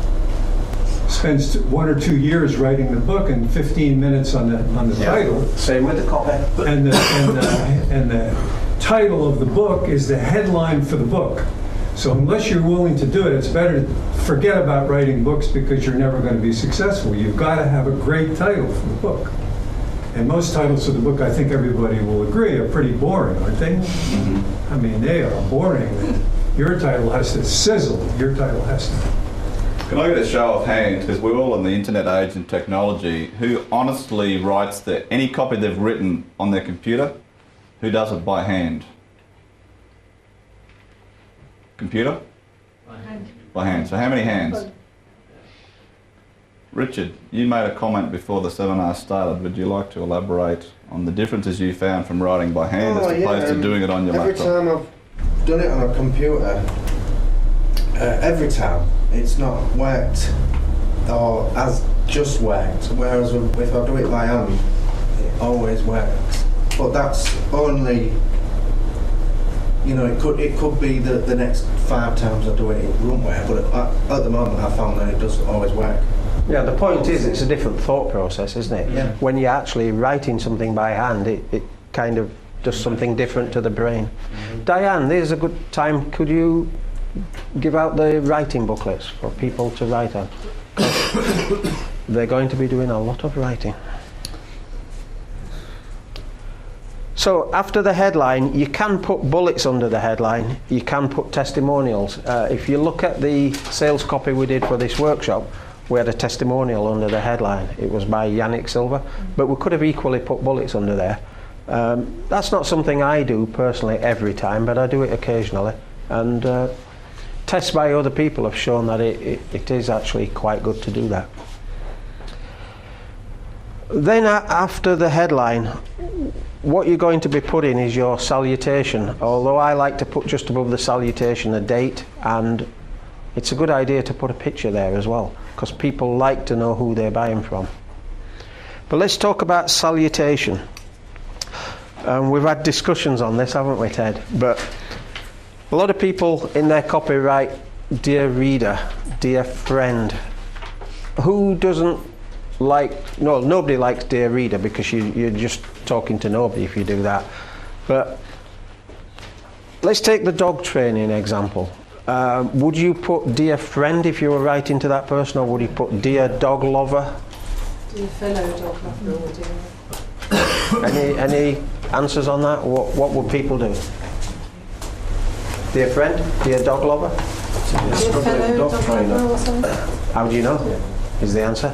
spends 1 or 2 years writing the book and 15 minutes on the title. Same with the copy. And the title of the book is the headline for the book. So unless you're willing to do it, it's better to forget about writing books because you're never going to be successful. You've got to have a great title for the book. And most titles for the book, I think everybody will agree, are pretty boring, aren't they? I mean, they are boring. Your title has to sizzle. Your title has to. Can I get a show of hands, because we're all in the internet age and technology, who honestly writes any copy they've written on their computer, who does it by hand? Computer? By hand. By hand. So how many hands? Richard, you made a comment before the seminar started. Would you like to elaborate on the differences you found from writing by hand as opposed to doing it on your every laptop? Every time I've done it on a computer, every time it's not worked or has just worked, whereas if I do it by hand, it always works. But that's only, you know, it could be the next 5 times I do it, it won't work, but at the moment I found that it does always work. Yeah, the point is it's a different thought process, isn't it? Yeah. When you're actually writing something by hand, it kind of does something different to the brain. Diane, there's a good time. Could you give out the writing booklets for people to write on? They're going to be doing a lot of writing. So after the headline, you can put bullets under the headline. You can put testimonials. If you look at the sales copy we did for this workshop, we had a testimonial under the headline. It was by Yannick Silva, but we could have equally put bullets under there. That's not something I do personally every time, but I do it occasionally. And tests by other people have shown that it is actually quite good to do that. Then after the headline, what you're going to be putting is your salutation, although I like to put just above the salutation a date, and it's a good idea to put a picture there as well, because people like to know who they're buying from. But let's talk about salutation. We've had discussions on this, haven't we, Ted? But a lot of people in their copy write, "Dear reader," "Dear friend." Who doesn't like, no, nobody likes "Dear reader" because you're just talking to nobody if you do that. But let's take the dog training example. Would you put "Dear friend" if you were writing to that person, or would you put "Dear dog lover"? Dear fellow dog lover. Any answers on that? What would people do? Dear friend, dear dog lover? Dear fellow dog lover or something? How do you know? Is the answer?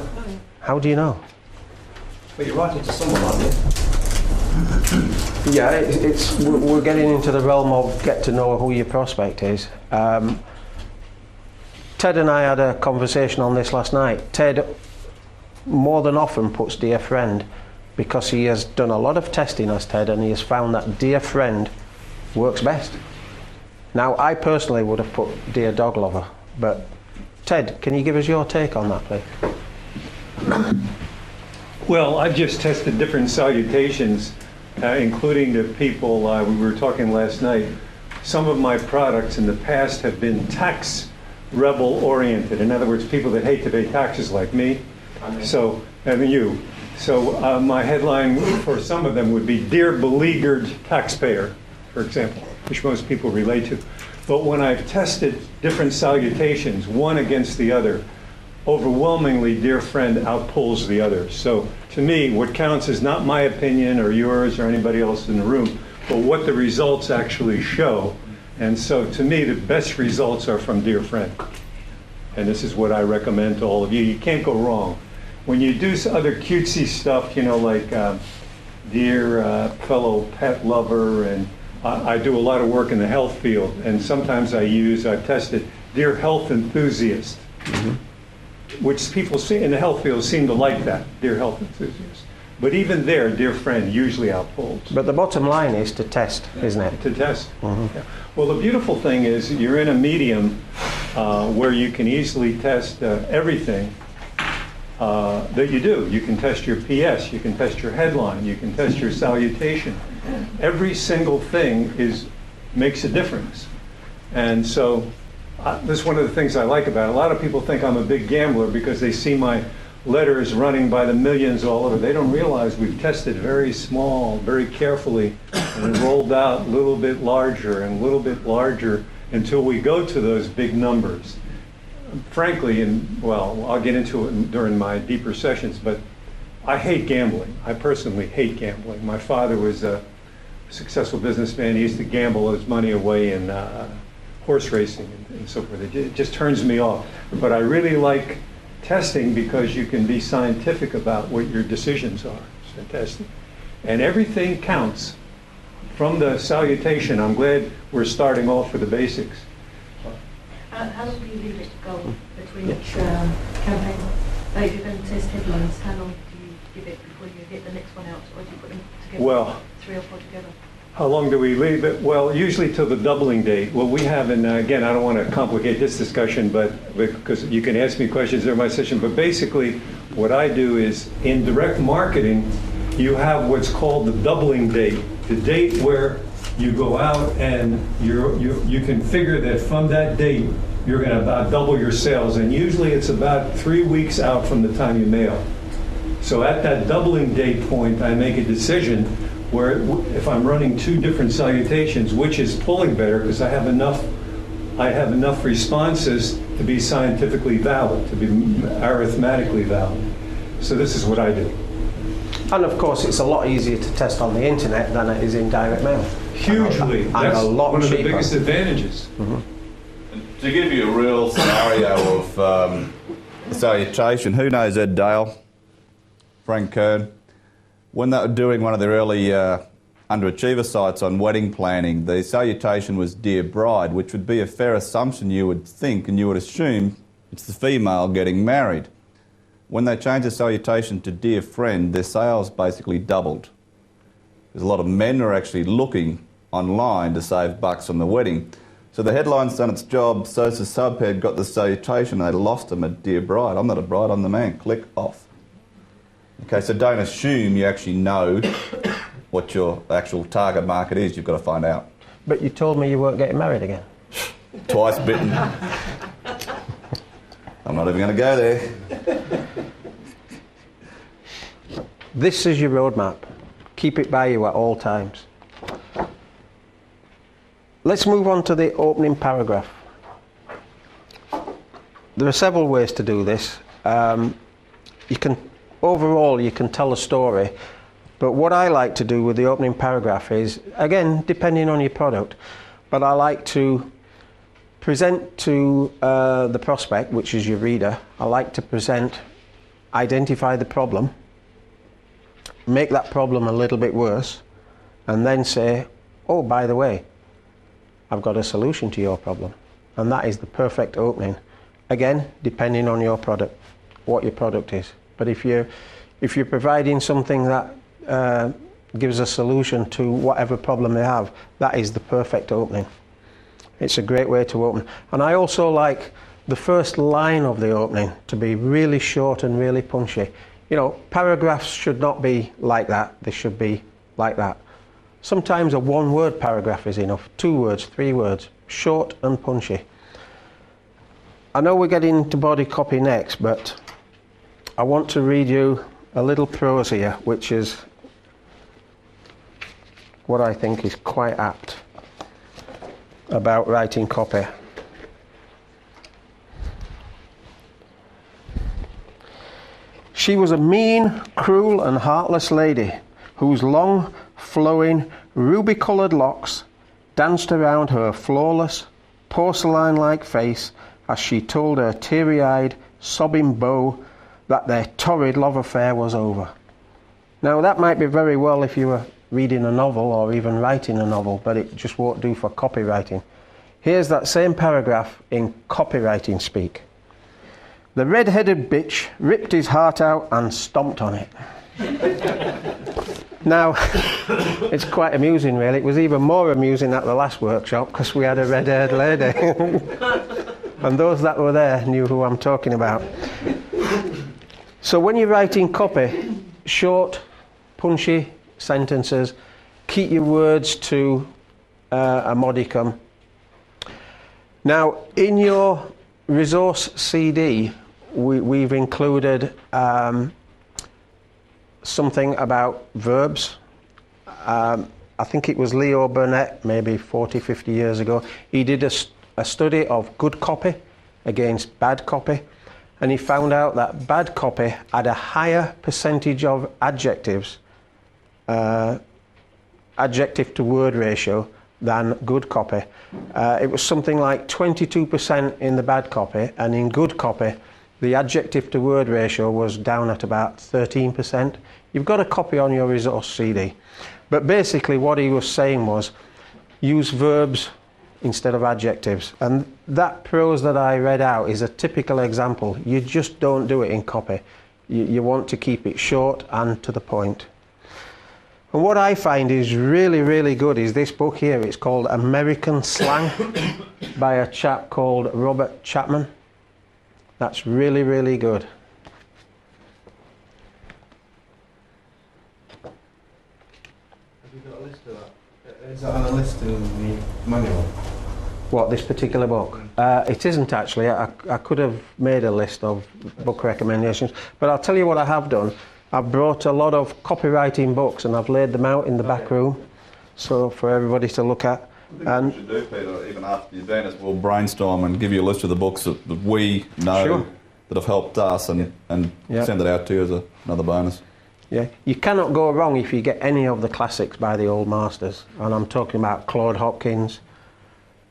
How do you know? Well, you're writing to someone, aren't you? Yeah, we're getting into the realm of get to know who your prospect is. Ted and I had a conversation on this last night. Ted more than often puts "dear friend" because he has done a lot of testing as Ted, and he has found that "dear friend" works best. Now, I personally would have put "dear dog lover," but Ted, can you give us your take on that, please? Well, I've just tested different salutations, including the people we were talking last night. Some of my products in the past have been tax rebel oriented. In other words, people that hate to pay taxes like me. So, I mean you. So my headline for some of them would be "Dear beleaguered taxpayer," for example, which most people relate to. But when I've tested different salutations, one against the other, overwhelmingly "dear friend" outpulls the other. So to me, what counts is not my opinion or yours or anybody else in the room, but what the results actually show. And so to me, the best results are from "dear friend." And this is what I recommend to all of you. You can't go wrong. When you do other cutesy stuff, you know, like "dear fellow pet lover," and I do a lot of work in the health field, and sometimes I've tested "dear health enthusiast," which people in the health field seem to like that, "dear health enthusiast." But even there, "dear friend" usually outpulls. But the bottom line is to test, isn't it? To test. Yeah. Well, the beautiful thing is you're in a medium where you can easily test everything that you do. You can test your PS, you can test your headline, you can test your salutation. every single thing makes a difference. And so this is one of the things I like about it. A lot of people think I'm a big gambler because they see my letters running by the millions all over. They don't realize we've tested very small, very carefully, and rolled out a little bit larger and a little bit larger until we go to those big numbers. Frankly, well, I'll get into it during my deeper sessions, but I hate gambling. I personally hate gambling. My father was a successful businessman. He used to gamble his money away in horse racing and so forth. It just turns me off. But I really like testing because you can be scientific about what your decisions are. It's fantastic. And everything counts. From the salutation, I'm glad we're starting off with the basics. How long do you leave it to go between each campaign? If you're going to test headlines, how long do you give it before you get the next one out? Or do you put them together, Well, 3 or 4 together? How long do we leave it? Well, usually till the doubling date. What we have, and again, I don't want to complicate this discussion, but because you can ask me questions during my session, but basically what I do is in direct marketing, you have what's called the doubling date, the date where you go out and you can figure that from that date, you're going to about double your sales. And usually it's about 3 weeks out from the time you mail. So at that doubling date point, I make a decision where if I'm running 2 different salutations, which is pulling better because I have enough responses to be scientifically valid, to be arithmetically valid. So this is what I do. And of course, it's a lot easier to test on the internet than it is in direct mail. Hugely. And That's a lot one of cheaper. the biggest advantages. Mm-hmm. To give you a real scenario of salutation, who knows Ed Dale, Frank Kern? When they were doing one of the early underachiever sites on wedding planning, the salutation was Dear Bride, which would be a fair assumption you would think and you would assume it's the female getting married. When they changed the salutation to Dear Friend, their sales basically doubled. Because a lot of men are actually looking online to save bucks on the wedding. So the headline's done its job, so's the subhead got the salutation, they lost them at Dear Bride. I'm not a bride, I'm the man. Click off. Okay, so don't assume you actually know what your actual target market is. You've got to find out. But you told me you weren't getting married again. Twice bitten. I'm not even going to go there. This is your roadmap. Keep it by you at all times. Let's move on to the opening paragraph. There are several ways to do this. Overall, you can tell a story, but what I like to do with the opening paragraph is, again, depending on your product, but I like to present to the prospect, which is your reader, I like to identify the problem, make that problem a little bit worse, and then say, oh, by the way, I've got a solution to your problem. And that is the perfect opening. Again, depending on your product, what your product is. But if you're providing something that gives a solution to whatever problem they have, that is the perfect opening. It's a great way to open. And I also like the first line of the opening to be really short and really punchy. You know, paragraphs should not be like that. They should be like that. Sometimes a 1-word paragraph is enough. 2 words, 3 words, short and punchy. I know we're getting into body copy next, but I want to read you a little prose here, which is what I think is quite apt about writing copy. She was a mean, cruel and heartless lady whose long, flowing, ruby-coloured locks danced around her flawless, porcelain-like face as she told her teary-eyed, sobbing beau that their torrid love affair was over. Now that might be very well if you were reading a novel or even writing a novel, but it just won't do for copywriting. Here's that same paragraph in copywriting speak. The red-headed bitch ripped his heart out and stomped on it. Now, it's quite amusing really. It was even more amusing at the last workshop because we had a red-haired lady. And those that were there knew who I'm talking about. So when you're writing copy, short, punchy sentences, keep your words to a modicum. Now, in your resource CD, we've included something about verbs. I think it was Leo Burnett, maybe 40, 50 years ago. He did a study of good copy against bad copy, and he found out that bad copy had a higher percentage of adjectives, adjective to word ratio, than good copy. It was something like 22% in the bad copy, and in good copy, the adjective to word ratio was down at about 13%. You've got a copy on your resource CD. But basically what he was saying was, use verbs instead of adjectives. And that prose that I read out is a typical example. You just don't do it in copy. You want to keep it short and to the point. And what I find is really, really good is this book here. It's called American Slang by a chap called Robert Chapman. That's really, really good. Is that on a list in the manual? What, this particular book? It isn't actually. I could have made a list of book recommendations, but I'll tell you what I have done. I've brought a lot of copywriting books and I've laid them out in the back room, so for everybody to look at. And what we should do, Peter, even after you've done this, we'll brainstorm and give you a list of the books that we know that have helped us, and send it out to you as another bonus. Yeah, you cannot go wrong if you get any of the classics by the old masters, and I'm talking about Claude Hopkins,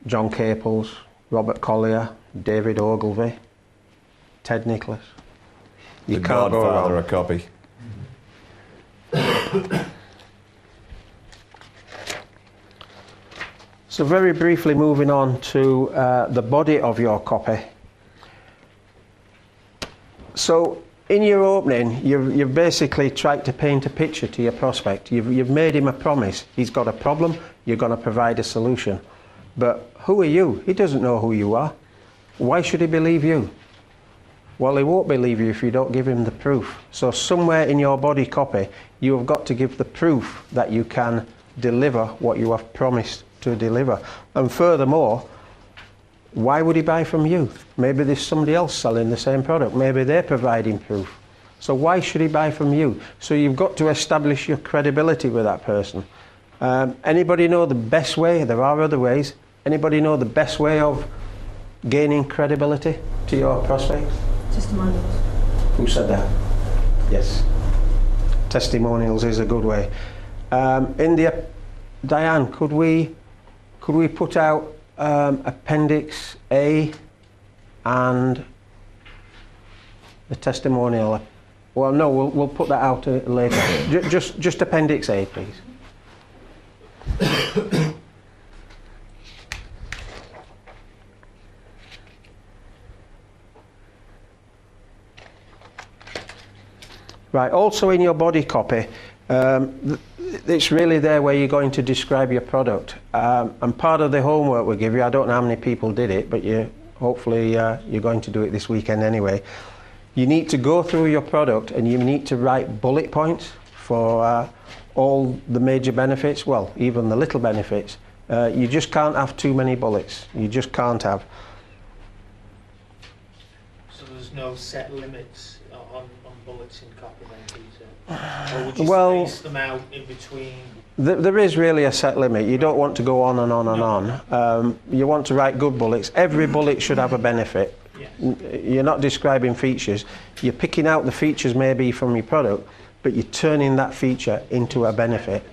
John Caples, Robert Collier, David Ogilvy, Ted Nicholas. You The can't go Godfather, wrong. a copy. So very briefly moving on to the body of your copy. So in your opening, you've basically tried to paint a picture to your prospect. You've made him a promise. He's got a problem, you're going to provide a solution. But who are you? He doesn't know who you are. Why should he believe you? Well, he won't believe you if you don't give him the proof. So somewhere in your body copy, you have got to give the proof that you can deliver what you have promised to deliver. And furthermore, why would he buy from you? Maybe there's somebody else selling the same product. Maybe they're providing proof. So why should he buy from you? So you've got to establish your credibility with that person. Anybody know the best way? There are other ways. Anybody know the best way of gaining credibility to your prospects? Testimonials. Who said that? Yes. Testimonials is a good way. India, Diane, could we put out Appendix A and the testimonial? Well, no, we'll put that out later. Just Appendix A, please. Right, also in your body copy, it's really there where you're going to describe your product. And part of the homework we give you, I don't know how many people did it, but hopefully you're going to do it this weekend anyway. You need to go through your product and you need to write bullet points for all the major benefits, well, even the little benefits. You just can't have too many bullets. You just can't have. So there's no set limits on bullets in copy then, Peter? Or would you space them out in between? There is really a set limit. You don't want to go on and on and on. You want to write good bullets. Every bullet should have a benefit. Yes. You're not describing features. You're picking out the features maybe from your product, but you're turning that feature into a benefit.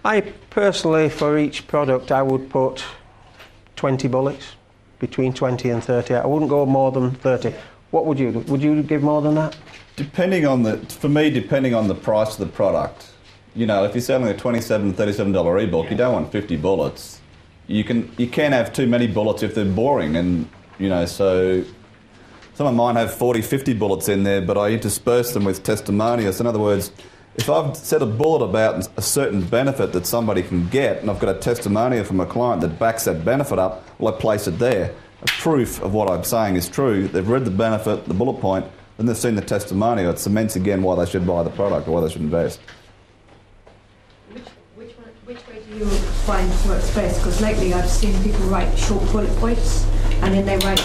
I personally, for each product, I would put 20 bullets, between 20 and 30. I wouldn't go more than 30. What would you do? Would you give more than that? Depending on the price of the product. You know, if you're selling a $27, $37 ebook, you don't want 50 bullets. You can have too many bullets if they're boring, and you know, so someone might have 40, 50 bullets in there, but I intersperse them with testimonials. In other words, if I've said a bullet about a certain benefit that somebody can get, and I've got a testimonial from a client that backs that benefit up, well, I place it there. A proof of what I'm saying is true. They've read the benefit, the bullet point, and they've seen the testimonial. It cements again why they should buy the product or why they should invest. you find works best? Because lately I've seen people write short bullet points and then they write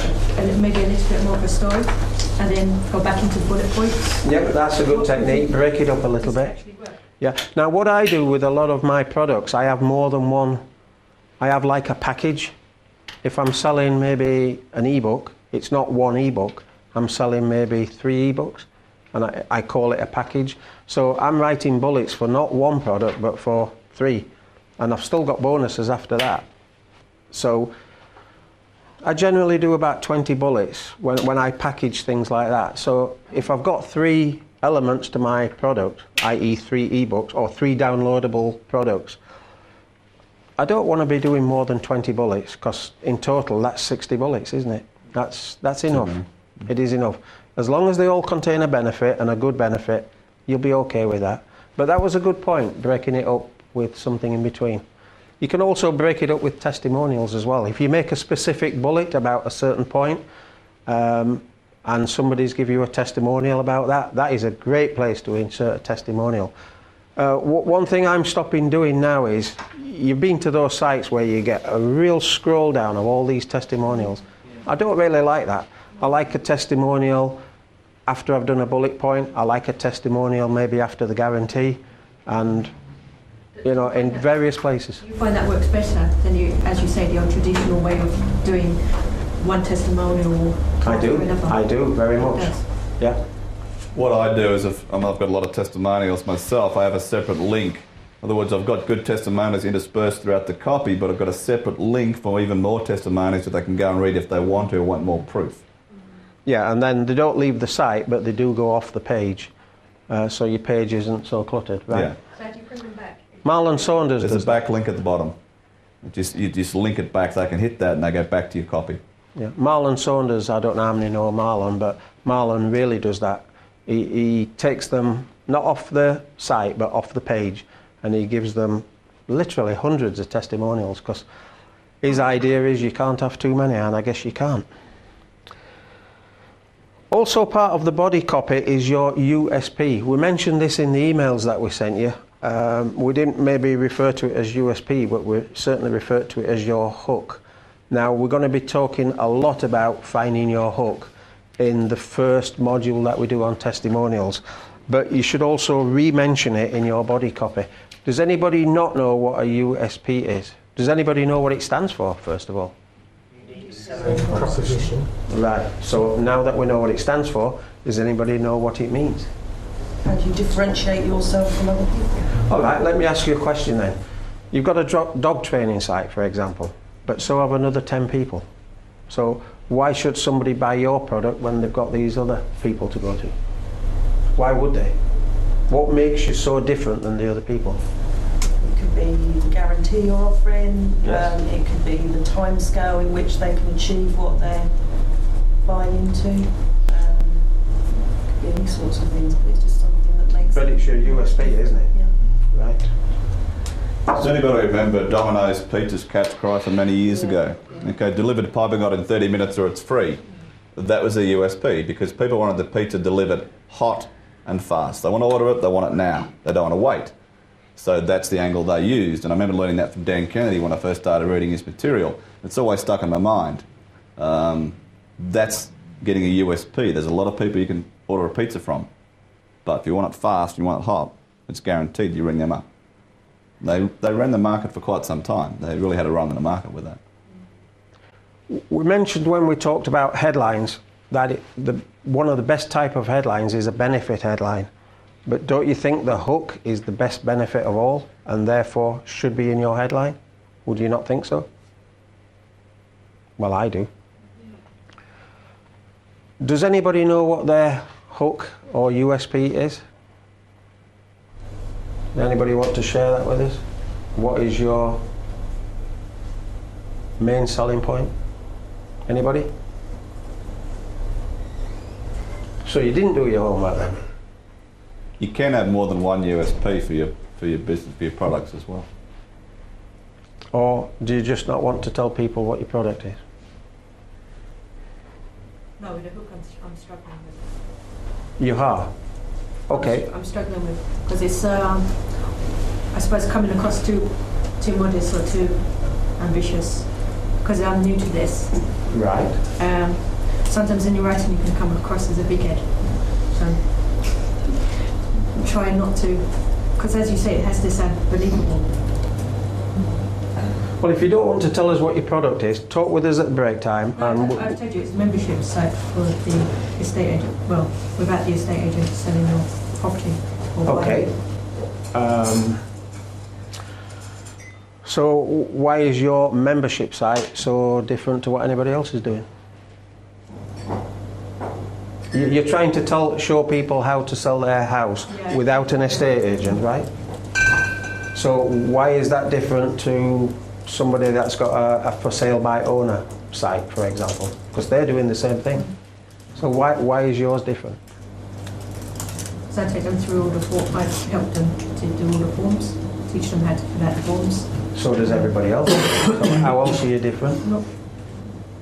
maybe a little bit more of a story and then go back into bullet points. Yep, that's a good technique. Break it up a little bit. Yeah. Now what I do with a lot of my products, I have more than one. I have like a package. If I'm selling maybe an ebook, it's not one ebook. I'm selling maybe 3 ebooks, and I call it a package. So I'm writing bullets for not one product, but for 3. And I've still got bonuses after that. So I generally do about 20 bullets when I package things like that. So if I've got 3 elements to my product, i.e. 3 ebooks or 3 downloadable products, I don't want to be doing more than 20 bullets, because in total that's 60 bullets, isn't it? That's enough. It is enough. As long as they all contain a benefit and a good benefit, you'll be okay with that. But that was a good point, breaking it up with something in between. You can also break it up with testimonials as well. If you make a specific bullet about a certain point, and somebody's give you a testimonial about that, that is a great place to insert a testimonial. One thing I'm stopping doing now is, you've been to those sites where you get a real scroll down of all these testimonials. I don't really like that. I like a testimonial after I've done a bullet point. I like a testimonial maybe after the guarantee, and you know, in various places. You find that works better than you, as you say, the old traditional way of doing one testimonial? I do very much. Yes. Yeah. What I do is, if I've got a lot of testimonials myself, I have a separate link. In other words, I've got good testimonials interspersed throughout the copy, but I've got a separate link for even more testimonials that they can go and read if they want to or want more proof. Yeah, and then they don't leave the site, but they do go off the page, so your page isn't so cluttered, right? Yeah. So how do you bring them back? Marlon Saunders There's does a back link at the bottom. You just link it back, they can hit that and they go back to your copy. Yeah. Marlon Saunders, I don't know how many know Marlon, but Marlon really does that. He takes them not off the site, but off the page, and he gives them literally hundreds of testimonials, because his idea is you can't have too many, and I guess you can't. Also part of the body copy is your USP. We mentioned this in the emails that we sent you. We didn't maybe refer to it as USP, but we certainly referred to it as your hook. Now we're going to be talking a lot about finding your hook in the first module that we do on testimonials, but you should also re-mention it in your body copy. Does anybody not know what a USP is? Does anybody know what it stands for, first of all? Proposition. Right, so now that we know what it stands for, does anybody know what it means? How do you differentiate yourself from other people? All right, let me ask you a question then. You've got a dog training site, for example, but so have another 10 people. So why should somebody buy your product when they've got these other people to go to? Why would they? What makes you so different than the other people? It could be the guarantee you're offering, Yes. It could be the time scale in which they can achieve what they're buying into. Could be any sorts of things, but it's just something that makes But it's your USP, isn't it? Yeah. Right. Does anybody remember Domino's Pizza's Catch Cry from many years ago? Okay, delivered piping hot in 30 minutes or it's free. That was a USP, because people wanted the pizza delivered hot and fast. They want to order it, they want it now. They don't want to wait. So that's the angle they used. And I remember learning that from Dan Kennedy when I first started reading his material. It's always stuck in my mind. That's getting a USP. There's a lot of people you can order a pizza from. But if you want it fast, you want it hot, it's guaranteed you ring them up. They ran the market for quite some time. They really had a run in the market with that. We mentioned when we talked about headlines that one of the best type of headlines is a benefit headline. But don't you think the hook is the best benefit of all, and therefore should be in your headline? Would you not think so? Well, I do. Does anybody know what their hook or USP is? Does anybody want to share that with us? What is your main selling point? Anybody? So you didn't do your homework then? You can have more than one USP for your business, for your products as well. Or do you just not want to tell people what your product is? No, the hook I'm struggling with. You are? Okay. I'm struggling with, because it's, I suppose, coming across to too modest or too ambitious, because I'm new to this. Right. Sometimes in your writing you can come across as a big head. So I'm trying not to, because as you say, it has to sound believable. Well, if you don't want to tell us what your product is, talk with us at break time. And I've told you it's a membership site for the estate agent. Well, without the estate agent selling your property. Or okay. So why is your membership site so different to what anybody else is doing? You're trying to show people how to sell their house without an estate agent, right? So why is that different to somebody that's got a for sale by owner site, for example? Because they're doing the same thing. So why is yours different? So I take them through all the forms. I've helped them to do all the forms, teach them how to fill out the forms. So does everybody else. So how else are you different?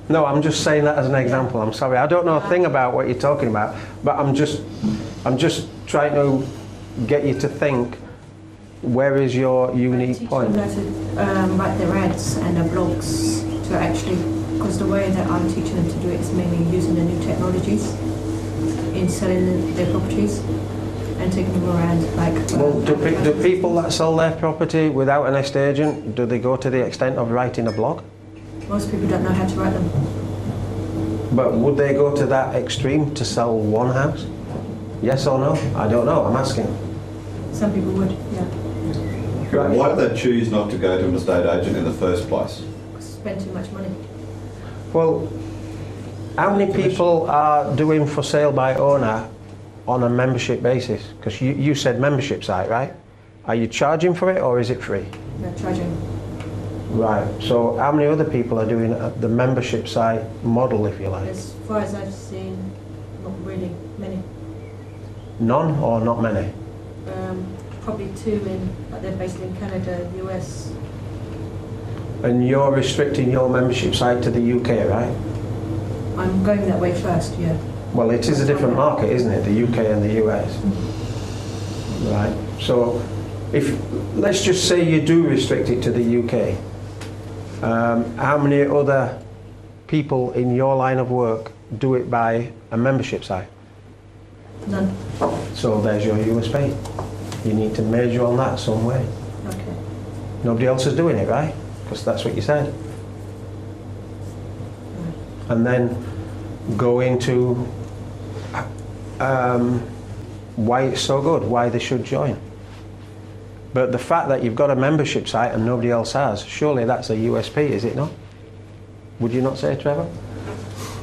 No, I'm just saying that as an example. I'm sorry, I don't know a thing about what you're talking about, but I'm just trying to get you to think. Where is your unique point? I teach them how to write their ads and their blogs to actually, because the way that I'm teaching them to do it is mainly using the new technologies in selling their properties and taking them around like. Well, do people that sell their property without an estate agent, do they go to the extent of writing a blog? Most people don't know how to write them. But would they go to that extreme to sell one house? Yes or no? I don't know, I'm asking. Some people would, yeah. Why do they choose not to go to an estate agent in the first place? Spend too much money. Well, how many people are doing for sale by owner on a membership basis? Because you said membership site, right? Are you charging for it or is it free? They're charging. Right, so how many other people are doing the membership site model, if you like? As far as I've seen, not really many. None or not many? Probably two but they're based in Canada, US. And you're restricting your membership site to the UK, right? I'm going that way first, yeah. Well, it is a different market, isn't it? The UK and the US. Right, so let's just say you do restrict it to the UK. How many other people in your line of work do it by a membership site? None. So there's your USP. You need to measure on that some way. Okay. Nobody else is doing it, right? Because that's what you said. And then go into why it's so good, why they should join. But the fact that you've got a membership site and nobody else has, surely that's a USP, is it not? Would you not say, Trevor?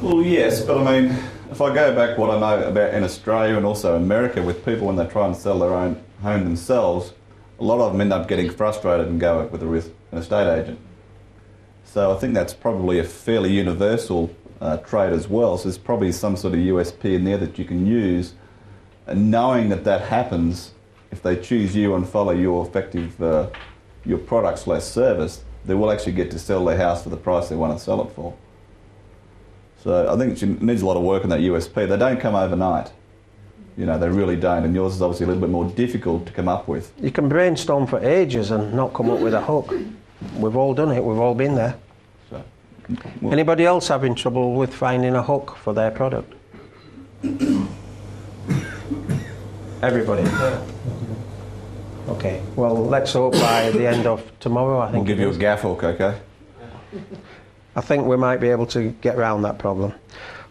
Well, yes, but I mean, if I go back what I know about in Australia and also America with people when they try and sell their own home themselves, a lot of them end up getting frustrated and go with an estate agent. So I think that's probably a fairly universal trait as well. So there's probably some sort of USP in there that you can use, and knowing that happens, if they choose you and follow your effective, your product/service, they will actually get to sell their house for the price they want to sell it for. So I think it needs a lot of work on that USP. They don't come overnight. You know, they really don't, and yours is obviously a little bit more difficult to come up with. You can brainstorm for ages and not come up with a hook. We've all done it, we've all been there. So, anybody else having trouble with finding a hook for their product? Everybody? Okay, well, let's hope by the end of tomorrow, I think. We'll give you a gaff hook, okay? I think we might be able to get around that problem.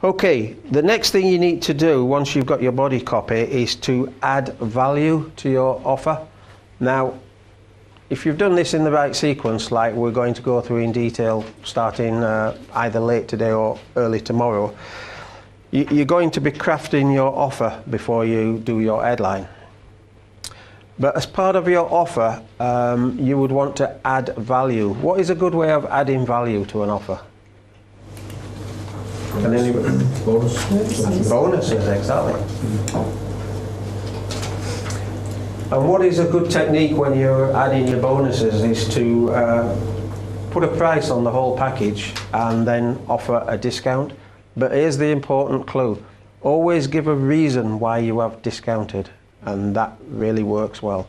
Okay, the next thing you need to do once you've got your body copy is to add value to your offer. Now, if you've done this in the right sequence, like we're going to go through in detail starting either late today or early tomorrow, you're going to be crafting your offer before you do your headline. But as part of your offer, you would want to add value. What is a good way of adding value to an offer? Bonuses, exactly. And what is a good technique when you're adding your bonuses is to put a price on the whole package and then offer a discount. But here's the important clue. Always give a reason why you have discounted, and that really works well.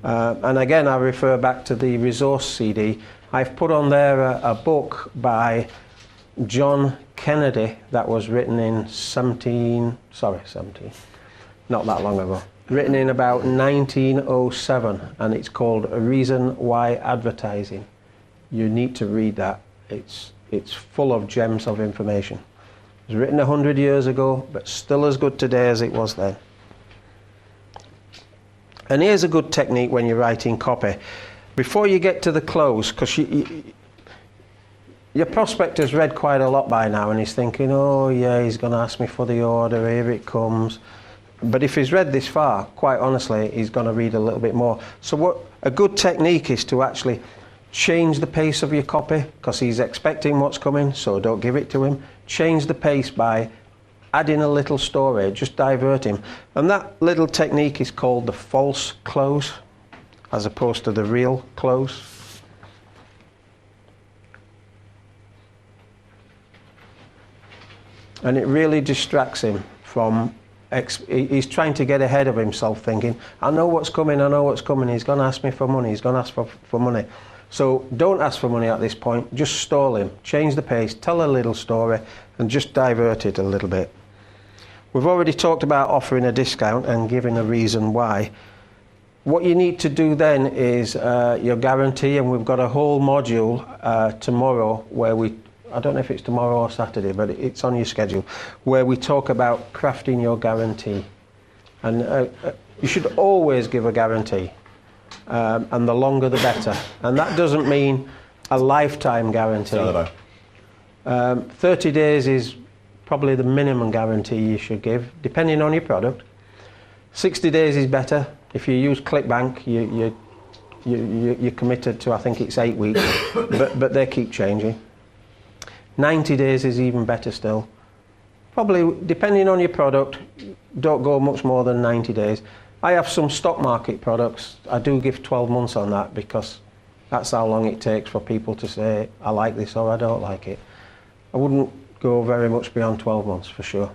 And again, I refer back to the resource CD. I've put on there a book by John Kennedy that was written in not that long ago, written in about 1907, and it's called A Reason Why Advertising. You need to read that. It's full of gems of information. It was written 100 years ago, but still as good today as it was then. And here's a good technique when you're writing copy. Before you get to the close, because your prospect has read quite a lot by now and he's thinking, oh yeah, he's going to ask me for the order, here it comes. But if he's read this far, quite honestly, he's going to read a little bit more. So what a good technique is to actually change the pace of your copy, because he's expecting what's coming, so don't give it to him. Change the pace by adding a little story, just divert him. And that little technique is called the false close, as opposed to the real close. And it really distracts him from, he's trying to get ahead of himself thinking, I know what's coming, he's going to ask me for money, he's going to ask for money. So don't ask for money at this point, just stall him, change the pace, tell a little story and just divert it a little bit. We've already talked about offering a discount and giving a reason why. What you need to do then is your guarantee, and we've got a whole module tomorrow where I don't know if it's tomorrow or Saturday, but it's on your schedule, where we talk about crafting your guarantee. And you should always give a guarantee, and the longer the better. And that doesn't mean a lifetime guarantee. 30 days is probably the minimum guarantee you should give, depending on your product. 60 days is better. If you use ClickBank, you're committed to, I think it's 8 weeks, but they keep changing. 90 days is even better still. Probably, depending on your product, don't go much more than 90 days. I have some stock market products. I do give 12 months on that because that's how long it takes for people to say, I like this or I don't like it. I wouldn't go very much beyond 12 months for sure.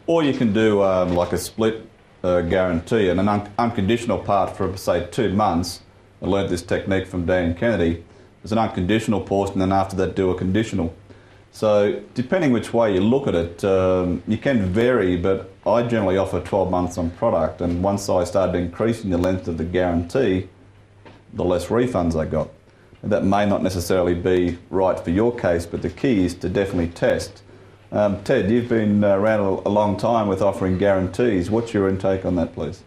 Or you can do like a split guarantee and an unconditional part for, say, 2 months. I learned this technique from Dan Kennedy. There's an unconditional portion, and then after that do a conditional. So depending which way you look at it, you can vary, but I generally offer 12 months on product, and once I started increasing the length of the guarantee, the less refunds I got. And that may not necessarily be right for your case, but the key is to definitely test. Ted, you've been around a long time with offering guarantees. What's your intake on that, please?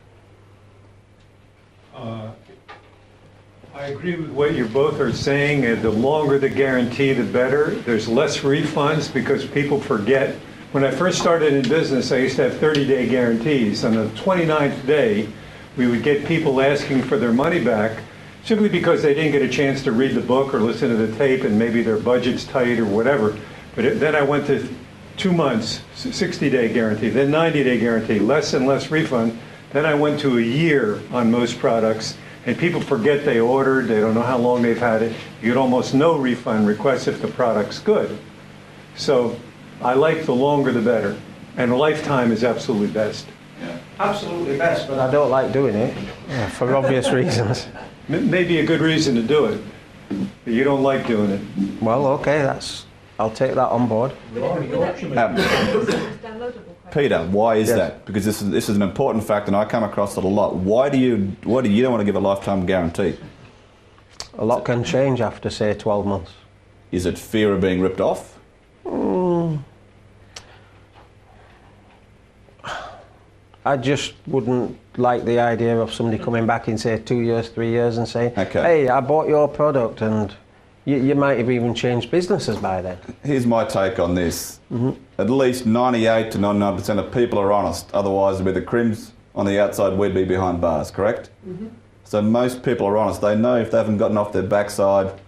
I agree with what you both are saying. The longer the guarantee, the better. There's less refunds because people forget. When I first started in business, I used to have 30-day guarantees. On the 29th day, we would get people asking for their money back simply because they didn't get a chance to read the book or listen to the tape and maybe their budget's tight or whatever. But then I went to 2 months, 60-day guarantee, then 90-day guarantee, less and less refund. Then I went to a year on most products, and people forget they ordered, they don't know how long they've had it. You get almost no refund requests if the product's good. So I like the longer the better, and a lifetime is absolutely best. Yeah. Absolutely best, but I don't like doing it for obvious reasons. Maybe a good reason to do it, but you don't like doing it. Well, okay, I'll take that on board. Peter, why is that? Because this is an important fact, and I come across it a lot. Why do you don't want to give a lifetime guarantee? A lot can change after, say, 12 months. Is it fear of being ripped off? I just wouldn't like the idea of somebody coming back in, say, 2 years, 3 years and saying, hey, I bought your product, and you might have even changed businesses by then. Here's my take on this. At least 98 to 99% of people are honest. Otherwise, with the crims on the outside, we'd be behind bars, correct? So most people are honest. They know if they haven't gotten off their backside,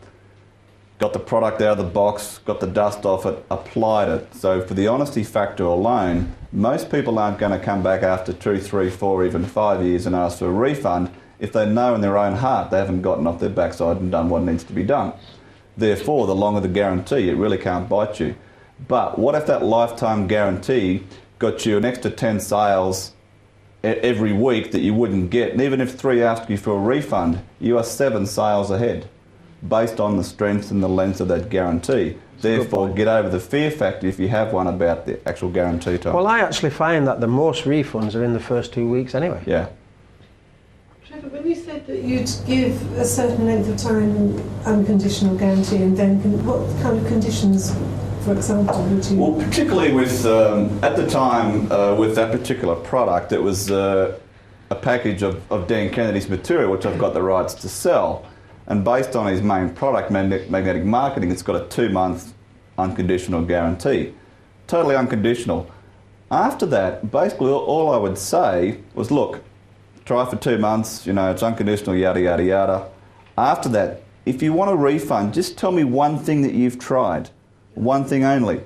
got the product out of the box, got the dust off it, applied it. So for the honesty factor alone, most people aren't going to come back after 2, 3, 4, even 5 years and ask for a refund if they know in their own heart they haven't gotten off their backside and done what needs to be done. Therefore, the longer the guarantee, it really can't bite you. But what if that lifetime guarantee got you an extra 10 sales every week that you wouldn't get. And even if 3 ask you for a refund, you are 7 sales ahead based on the strength and the length of that guarantee. Therefore, get over the fear factor if you have one about the actual guarantee time. Well, I actually find that the most refunds are in the first 2 weeks anyway. Yeah. Trevor, when you said that you'd give a certain length of time unconditional guarantee, and then what kind of conditions, for example, would you... Well, particularly with, at the time, with that particular product, it was a package of Dan Kennedy's material, which I've got the rights to sell. And based on his main product, magnetic marketing, it's got a 2-month unconditional guarantee. Totally unconditional. After that, basically all I would say was, look, try for 2 months, you know, it's unconditional, yada, yada, yada. After that, if you want a refund, just tell me one thing that you've tried. One thing only.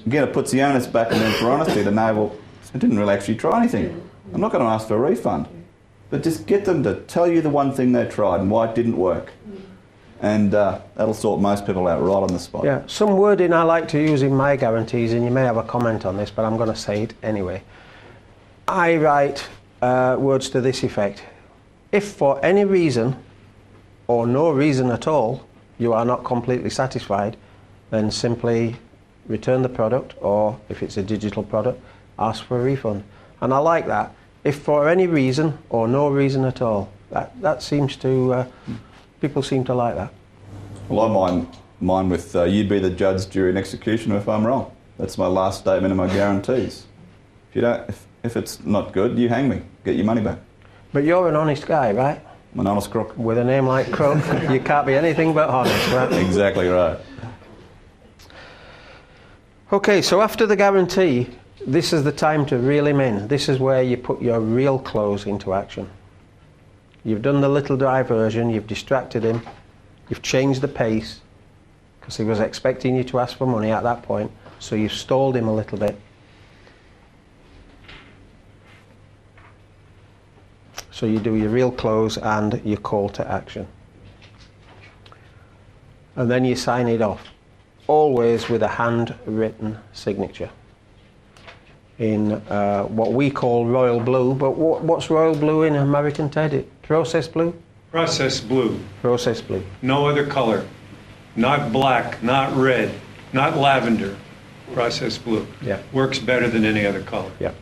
Again, it puts the onus back on them for honesty to know, well, I didn't really actually try anything. I'm not going to ask for a refund. But just get them to tell you the one thing they tried and why it didn't work. And that'll sort most people out right on the spot. Yeah, some wording I like to use in my guarantees, and you may have a comment on this, but I'm going to say it anyway. I write words to this effect. If for any reason, or no reason at all, you are not completely satisfied, then simply return the product, or if it's a digital product, ask for a refund. And I like that. If for any reason or no reason at all, that seems to, people seem to like that. Well, I mine with, you be the judge, jury and executioner if I'm wrong. That's my last statement of my guarantees. If you don't, if it's not good, you hang me, get your money back. But you're an honest guy, right? I'm an honest crook. With a name like Crook, you can't be anything but honest, right? Exactly right. Okay, so after the guarantee, this is the time to reel him in. This is where you put your real close into action. You've done the little diversion, you've distracted him, you've changed the pace, because he was expecting you to ask for money at that point, so you've stalled him a little bit. So you do your real close and your call to action. And then you sign it off, always with a handwritten signature in what we call royal blue. But what's royal blue in American, Ted? Process blue? Process blue. Process blue. No other color. Not black, not red, not lavender. Process blue. Yeah. Works better than any other color. Yeah.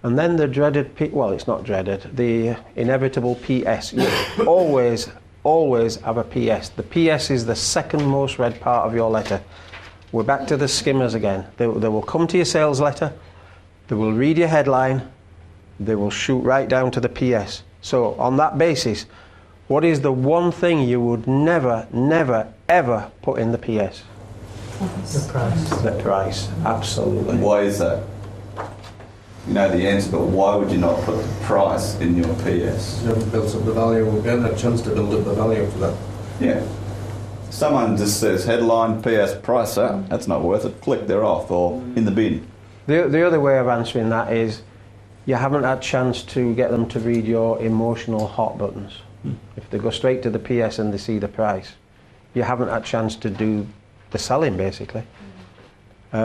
And then the dreaded, well, it's not dreaded, the inevitable PS. You always have a PS. The PS is the second most read part of your letter. We're back to the skimmers again. They will come to your sales letter, they will read your headline, they will shoot right down to the PS. So on that basis, what is the one thing you would never, never, ever put in the PS? The price. The price, absolutely. Why is that? You know the answer, but why would you not put the price in your PS? You haven't built up the value, we haven't had a chance to build up the value for that. Yeah. Someone just says headline, PS, price out. That's not worth it. Click, they're off, or in the bin. The other way of answering that is you haven't had a chance to get them to read your emotional hot buttons. If they go straight to the PS and they see the price, you haven't had a chance to do the selling, basically.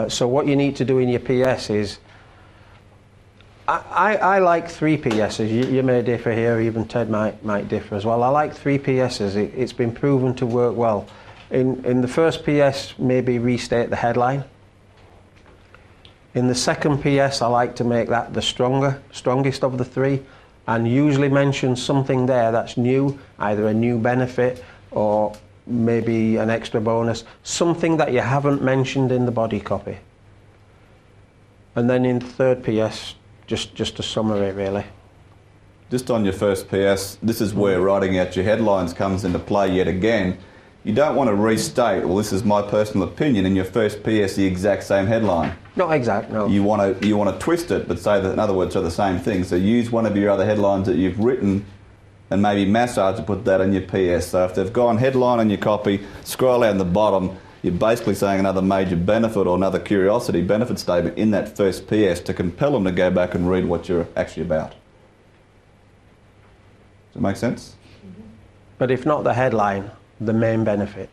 So what you need to do in your PS is, I like 3 PSs. You may differ here, even Ted might differ as well. I like 3 PSs. It's been proven to work well. In the first PS, maybe restate the headline. In the second PS, I like to make that the strongest of the 3, and usually mention something there that's new, either a new benefit or maybe an extra bonus, something that you haven't mentioned in the body copy. And then in the third PS, just a summary, really. Just on your first PS, this is where writing out your headlines comes into play yet again. You don't want to restate, well, this is my personal opinion, in your first PS the exact same headline. Not exact, no. You want to twist it, but say that in other words are the same thing. So use one of your other headlines that you've written and maybe massage to put that in your PS. So if they've gone headline on your copy, scroll down the bottom, you're basically saying another major benefit or another curiosity benefit statement in that first PS to compel them to go back and read what you're actually about. Does that make sense? But if not the headline, the main benefit.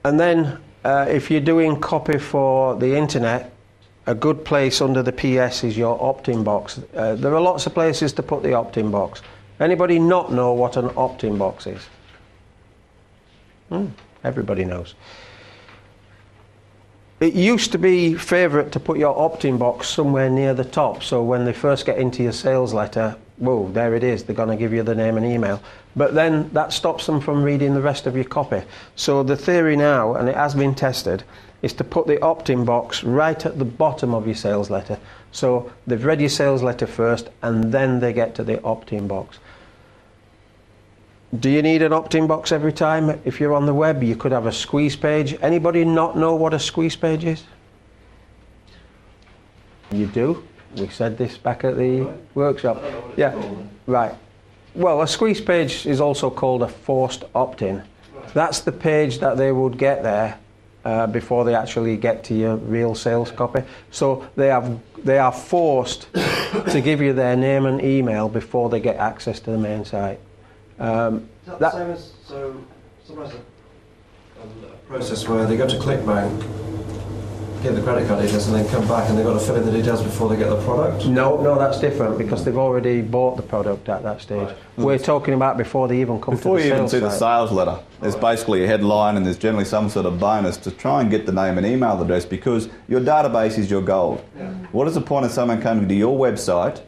And then if you're doing copy for the internet, a good place under the PS is your opt-in box. There are lots of places to put the opt-in box. Anybody not know what an opt-in box is? Everybody knows. It used to be favourite to put your opt-in box somewhere near the top, so when they first get into your sales letter, whoa, there it is, they're going to give you the name and email. But then that stops them from reading the rest of your copy. So the theory now, and it has been tested, is to put the opt-in box right at the bottom of your sales letter. So they've read your sales letter first, and then they get to the opt-in box. Do you need an opt-in box every time? If you're on the web, you could have a squeeze page. Anybody not know what a squeeze page is? You do? We said this back at the workshop. Yeah, right. Well, a squeeze page is also called a forced opt-in. That's the page that they would get there before they actually get to your real sales copy. So they are forced to give you their name and email before they get access to the main site. Is that the same as, so someone has a process where they go to ClickBank, get the credit card details and then come back and they've got to fill in the details before they get the product? No, that's different because they've already bought the product at that stage. Right. We're talking about before they even come to the sales Before you even see site. the sales letter, there's basically a headline and there's generally some sort of bonus to try and get the name and email address because your database is your gold. Yeah. What is the point of someone coming to your website,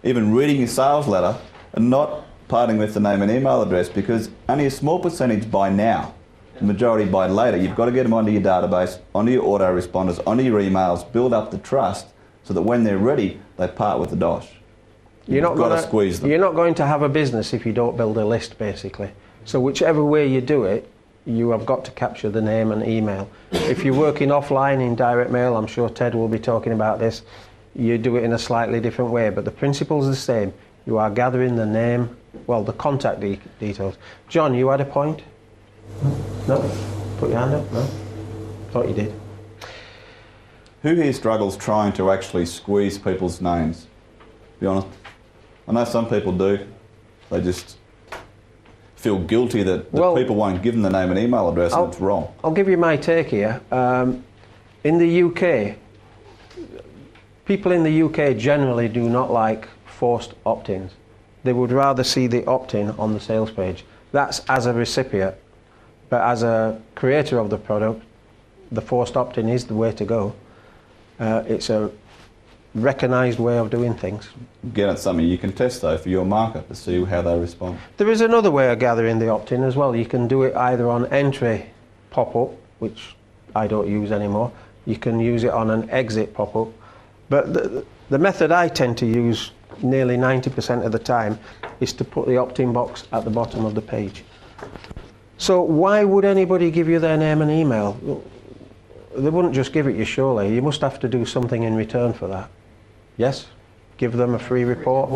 even reading your sales letter and not parting with the name and email address, because only a small percentage buy now, the majority buy later. You've got to get them onto your database, onto your autoresponders, onto your emails, build up the trust so that when they're ready, they part with the dosh. You've got to squeeze them. You're not going to have a business if you don't build a list, basically. So whichever way you do it, you have got to capture the name and email. If you're working offline in direct mail, I'm sure Ted will be talking about this, you do it in a slightly different way, but the principle's the same. You are gathering the name, well, the contact details. John, you had a point? No? Put your hand up? No? Thought you did. Who here struggles trying to actually squeeze people's names? To be honest. I know some people do. They just feel guilty that people won't give them the name and email address and it's wrong. I'll give you my take here. In the UK, people in the UK generally do not like forced opt-ins. They would rather see the opt-in on the sales page. That's as a recipient. But as a creator of the product, the forced opt-in is the way to go. It's a recognised way of doing things. Again, it's something you can test though for your market to see how they respond. There is another way of gathering the opt-in as well. You can do it either on entry pop-up, which I don't use anymore. You can use it on an exit pop-up. But the method I tend to use nearly 90% of the time is to put the opt-in box at the bottom of the page. So why would anybody give you their name and email? They wouldn't just give it you, surely. You must have to do something in return for that. Yes? Give them a free report,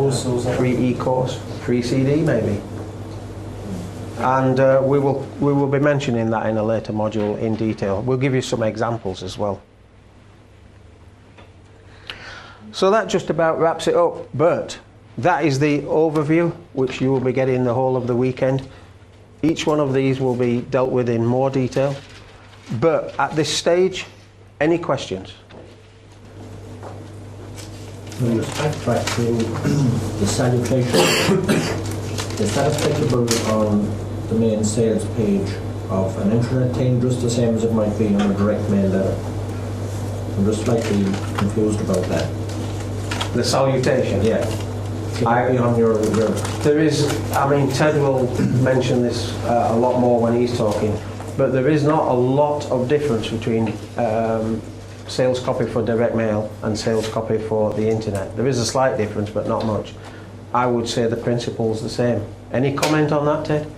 free e-course, free CD maybe. And we will be mentioning that in a later module in detail. We'll give you some examples as well. So that just about wraps it up, but that is the overview which you will be getting the whole of the weekend. Each one of these will be dealt with in more detail, but at this stage, any questions? Just backtrack to the salutation. Is that applicable on the main sales page of an intranet thing just the same as it might be on a direct mail letter? I'm just slightly confused about that. The salutation? Yeah. On your there is, I mean, Ted will mention this a lot more when he's talking, but there is not a lot of difference between sales copy for direct mail and sales copy for the internet. There is a slight difference, but not much. I would say the principle's the same. Any comment on that, Ted?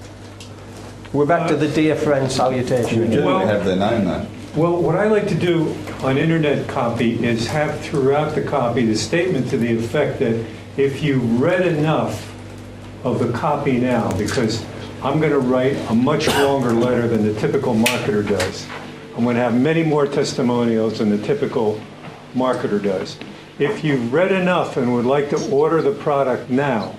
We're back to the dear friend salutation. You generally have their name though. Well, what I like to do on internet copy is have throughout the copy the statement to the effect that if you read enough of the copy now, because I'm going to write a much longer letter than the typical marketer does. I'm going to have many more testimonials than the typical marketer does. If you've read enough and would like to order the product now,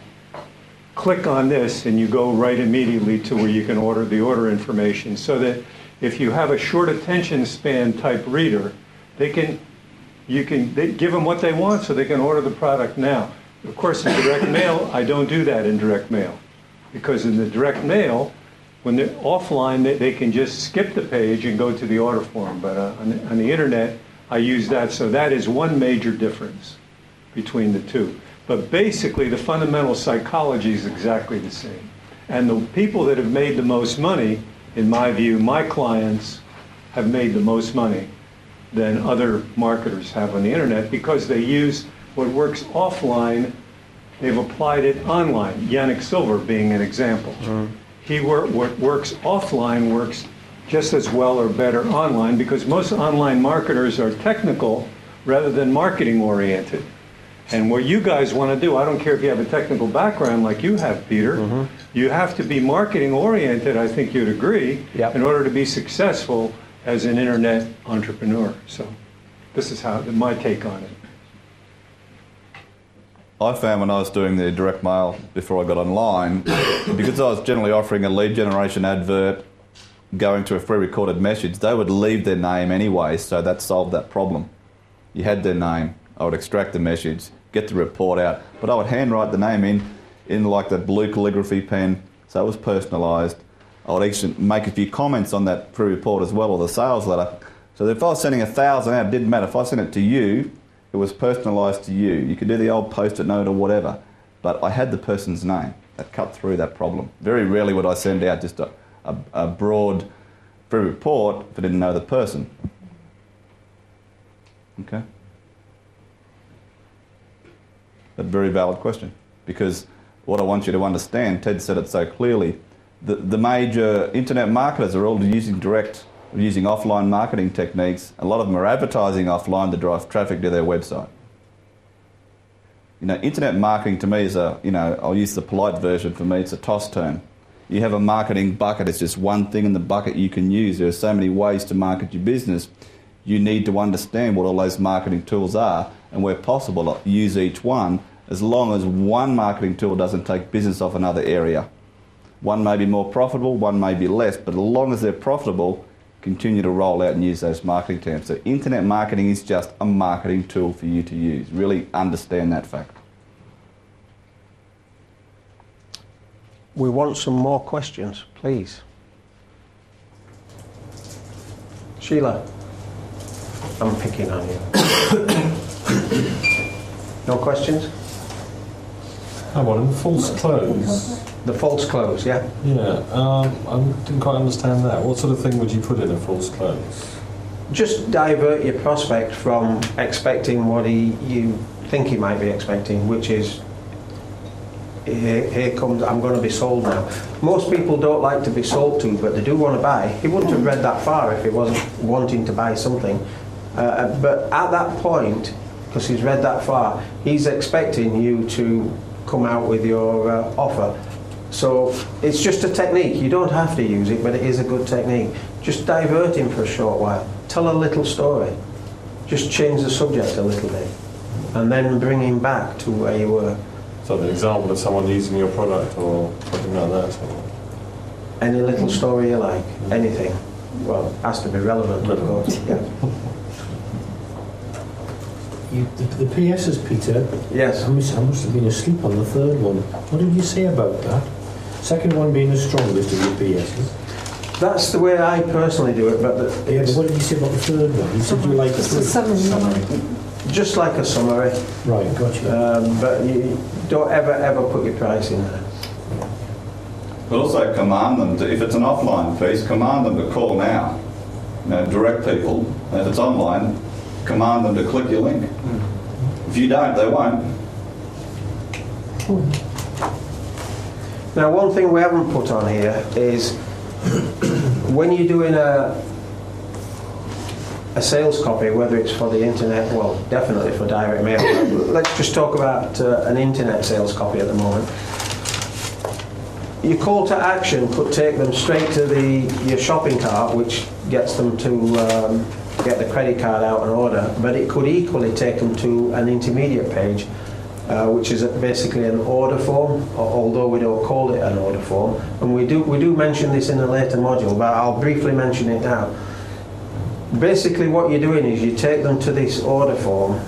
click on this and you go right immediately to where you can order the order information, so that if you have a short attention span type reader, they give them what they want so they can order the product now. Of course, in direct mail, I don't do that in direct mail, because in the direct mail, when they're offline, they can just skip the page and go to the order form. But on the internet, I use that. So that is one major difference between the two. But basically, the fundamental psychology is exactly the same. And the people that have made the most money, in my view, my clients have made the most money than other marketers have on the internet, because they use what works offline, they've applied it online. Yannick Silver being an example. What works offline works just as well or better online, because most online marketers are technical rather than marketing oriented. And what you guys want to do, I don't care if you have a technical background like you have, Peter, you have to be marketing oriented, I think you'd agree, in order to be successful as an internet entrepreneur. So this is my take on it. I found when I was doing the direct mail before I got online, because I was generally offering a lead generation advert, going to a pre-recorded message, they would leave their name anyway, so that solved that problem. You had their name, I would extract the message, get the report out, but I would handwrite the name in like that blue calligraphy pen, so it was personalised. I would actually make a few comments on that pre-report as well, or the sales letter. So if I was sending 1,000 out, it didn't matter. If I sent it to you, it was personalised to you. You could do the old post-it note or whatever, but I had the person's name. That cut through that problem. Very rarely would I send out just a broad pre-report if I didn't know the person. Okay? But very valid question, because what I want you to understand, Ted said it so clearly, the major internet marketers are all using offline marketing techniques. A lot of them are advertising offline to drive traffic to their website. You know, internet marketing to me is I'll use the polite version, for me it's a toss term. You have a marketing bucket, it's just one thing in the bucket you can use. There are so many ways to market your business. You need to understand what all those marketing tools are, and where possible, use each one, as long as one marketing tool doesn't take business off another area. One may be more profitable, one may be less, but as long as they're profitable, continue to roll out and use those marketing terms. So internet marketing is just a marketing tool for you to use. Really understand that fact. We want some more questions, please. Sheila, I'm picking on you. No questions? How about in false close? The false close, yeah? Yeah, I didn't quite understand that. What sort of thing would you put in a false close? Just divert your prospect from expecting what you think he might be expecting, which is, here comes, I'm going to be sold now. Most people don't like to be sold to, but they do want to buy. He wouldn't have read that far if he wasn't wanting to buy something. But at that point, because he's read that far, he's expecting you to come out with your offer. So it's just a technique. You don't have to use it, but it is a good technique. Just divert him for a short while. Tell a little story. Just change the subject a little bit. And then bring him back to where you were. So an example of someone using your product or something like that? Or? Any little story you like. Anything. Well, it has to be relevant, of course. Yeah. The PSs, Peter. Yes. I must have been asleep on the third one. What did you say about that? Second one being the strongest of your PSs. That's the way I personally do it, but but what did you say about the third one? You said you like the summary. Just like a summary. Right, gotcha. But you don't ever put your price in there. But also command them to, if it's an offline piece, command them to call now. You know, direct people. And if it's online, command them to click your link. If you don't, they won't. Now, one thing we haven't put on here is when you're doing a sales copy, whether it's for the internet, well, definitely for direct mail. Let's just talk about an internet sales copy at the moment. Your call to action could take them straight to your shopping cart, which gets them to get the credit card out and order, but it could equally take them to an intermediate page which is basically an order form, although we don't call it an order form. And we do mention this in a later module, but I'll briefly mention it now. Basically what you're doing is you take them to this order form,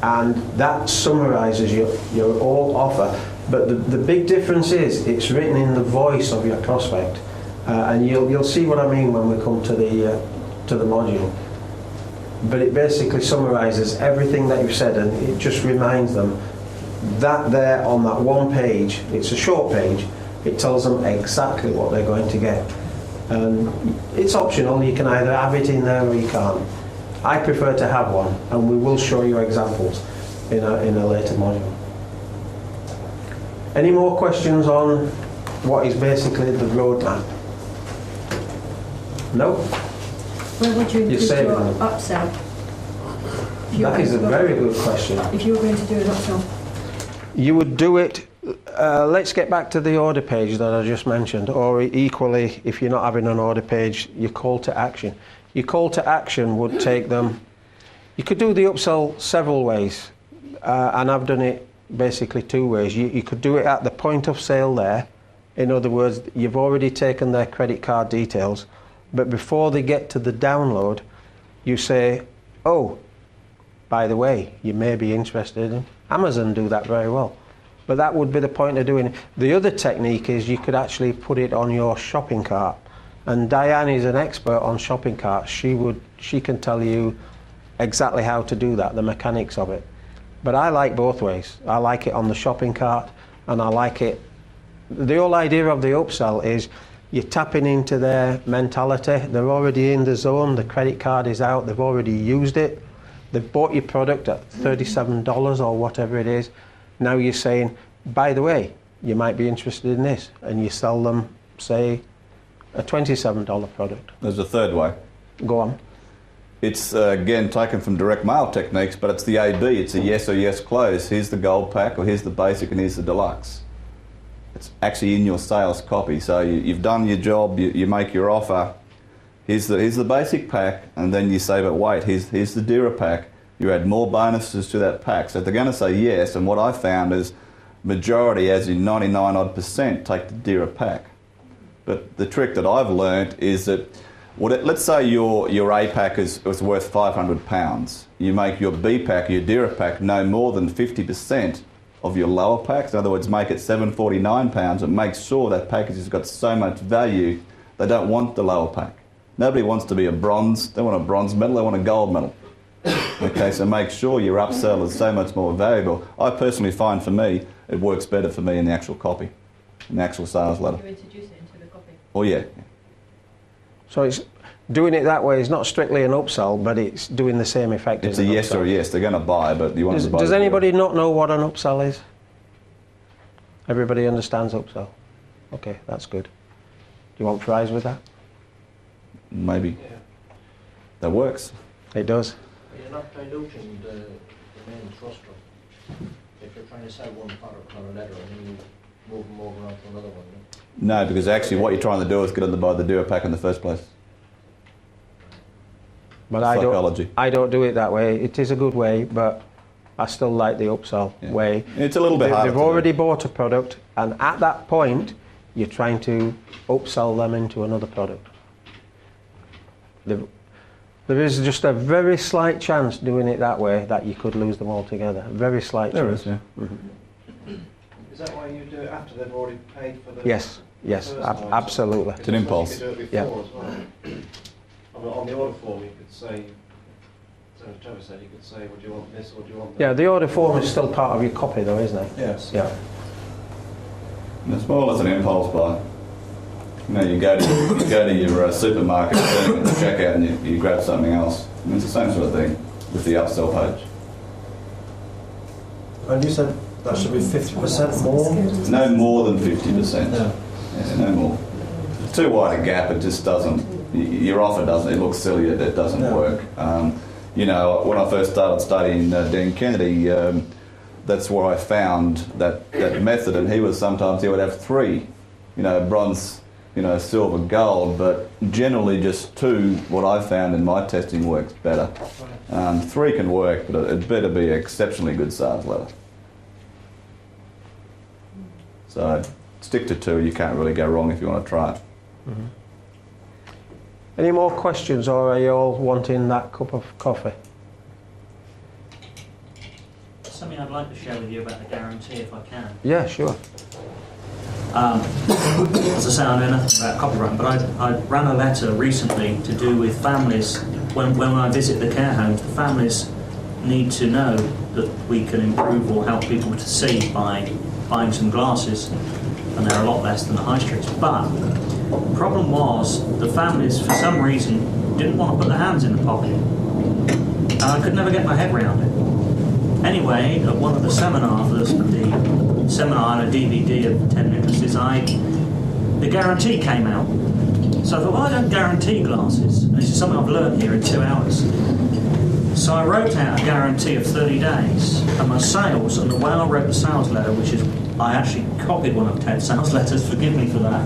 and that summarises your whole offer. But the big difference is it's written in the voice of your prospect, and you'll see what I mean when we come to the module. But it basically summarises everything that you've said, and it just reminds them that there on that one page, it's a short page, it tells them exactly what they're going to get. And it's optional, you can either have it in there or you can't. I prefer to have one, and we will show you examples in a later module. Any more questions on what is basically the roadmap? No? Where would you increase your saving them. upsell? That is a very good question. If you were going to do an upsell? You would do it, let's get back to the order page that I just mentioned, or equally, if you're not having an order page, your call to action. Your call to action would take them, you could do the upsell several ways, and I've done it basically two ways. You could do it at the point of sale there. In other words, you've already taken their credit card details, but before they get to the download, you say, oh, by the way, you may be interested in. Amazon do that very well. But that would be the point of doing it. The other technique is you could actually put it on your shopping cart. And Diane is an expert on shopping carts. She can tell you exactly how to do that, the mechanics of it. But I like both ways. I like it on the shopping cart, and I like it. The whole idea of the upsell is you're tapping into their mentality. They're already in the zone. The credit card is out. They've already used it. They've bought your product at $37 or whatever it is. Now you're saying, by the way, you might be interested in this, and you sell them, say, a $27 product. There's a third way. Go on. It's, again, taken from direct mail techniques, but it's the AB. It's a yes or yes close. Here's the gold pack, or here's the basic, and here's the deluxe. It's actually in your sales copy. So you've done your job, you make your offer. Here's the basic pack, and then you say, but wait, here's the dearer pack. You add more bonuses to that pack. So if they're going to say yes, and what I found is majority, as in 99% odd, take the dearer pack. But the trick that I've learned is that, let's say your A pack is worth £500. You make your B pack, your dearer pack, no more than 50% of your lower packs. In other words, make it £749, and make sure that package has got so much value, they don't want the lower pack. Nobody wants to be a bronze. They want a bronze medal, they want a gold medal. Okay, so make sure your upsell is so much more valuable. I personally find, for me, it works better for me in the actual copy, in the actual sales letter. You introduce it into the copy? Oh, yeah. So it's doing it that way is not strictly an upsell, but it's doing the same effect It's as a an yes upsell. or a yes. They're going to buy, but you want to buy. Does anybody not know what an upsell is? Everybody understands upsell? Okay, that's good. Do you want fries with that? Maybe. Yeah. That works. It does. But you're not diluting the main thrust of it. If you're trying to sell one product on a letter and then you move them over onto another one. No, because actually what you're trying to do is get them to buy the dearer pack in the first place. But Psychology. I don't do it that way. It is a good way, but I still like the upsell way. It's a little bit harder They've to do. already bought a product, and at that point, you're trying to upsell them into another product. There is just a very slight chance doing it that way that you could lose them altogether. A very slight There chance. is, yeah. Mhm. Is that why you do it after they've already paid for the... Yes, yes, first item? absolutely. It's an impulse. You could do it Yeah. before as well. On the order form, you could say, as Trevor said, you could say, would you want this or do you want that? Yeah, the order form is still part of your copy though, isn't it? Yes. Yeah. It's more or less an impulse buy. You know, you go to your supermarket thing at the checkout and you grab something else. I mean, it's the same sort of thing with the upsell page. And you said that should be 50% more? No more than 50%. Yeah. Yeah, no more. It's too wide a gap, it just doesn't, your offer doesn't, it looks silly, it doesn't work. You know, when I first started studying Dean Kennedy, that's where I found that method, and he would have three, you know, bronze, you know, silver, gold, but generally just two, what I found in my testing, works better. Three can work, but it better be an exceptionally good sales letter. So stick to 2. You can't really go wrong if you want to try it. Mm-hmm. Any more questions, or are you all wanting that cup of coffee? Something I'd like to share with you about the guarantee, if I can. Yeah, sure. As I say, I know nothing about copyright, but I ran a letter recently to do with families. When I visit the care homes, the families need to know that we can improve or help people to see by buying some glasses, and they're a lot less than the high streets. But the problem was the families, for some reason, didn't want to put their hands in the pocket, and I could never get my head around it. Anyway, at one of the seminars, the seminar and a DVD of 10 Nicholases, the guarantee came out. So I thought, well, I don't guarantee glasses. And this is something I've learned here in 2 hours. So I wrote out a guarantee of 30 days, and my sales, and the way I wrote the sales letter, which is, I actually copied one of Ted's sales letters, forgive me for that.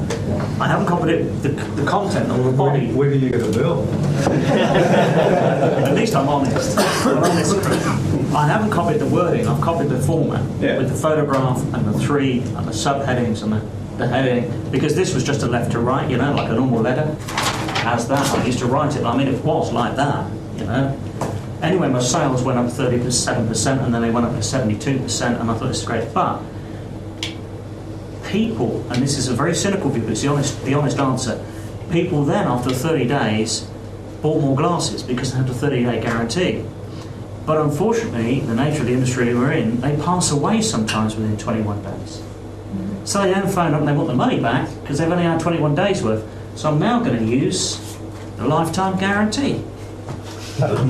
I haven't copied it, the content or the body. Where do you get a bill? At least I'm honest. I haven't copied the wording, I've copied the format with the photograph and the 3 and the subheadings and the heading, because this was just a left to right, you know, like a normal letter. As that, I used to write it, I mean, it was like that, you know. Anyway, my sales went up 37%, and then they went up to 72%, and I thought this is great. But people, and this is a very cynical view, but it's the honest answer, people then, after 30 days, bought more glasses because they had a 30-day guarantee. But unfortunately, the nature of the industry we're in, they pass away sometimes within 21 days. So they then phone up and they want the money back because they've only had 21 days worth. So I'm now going to use the lifetime guarantee. That when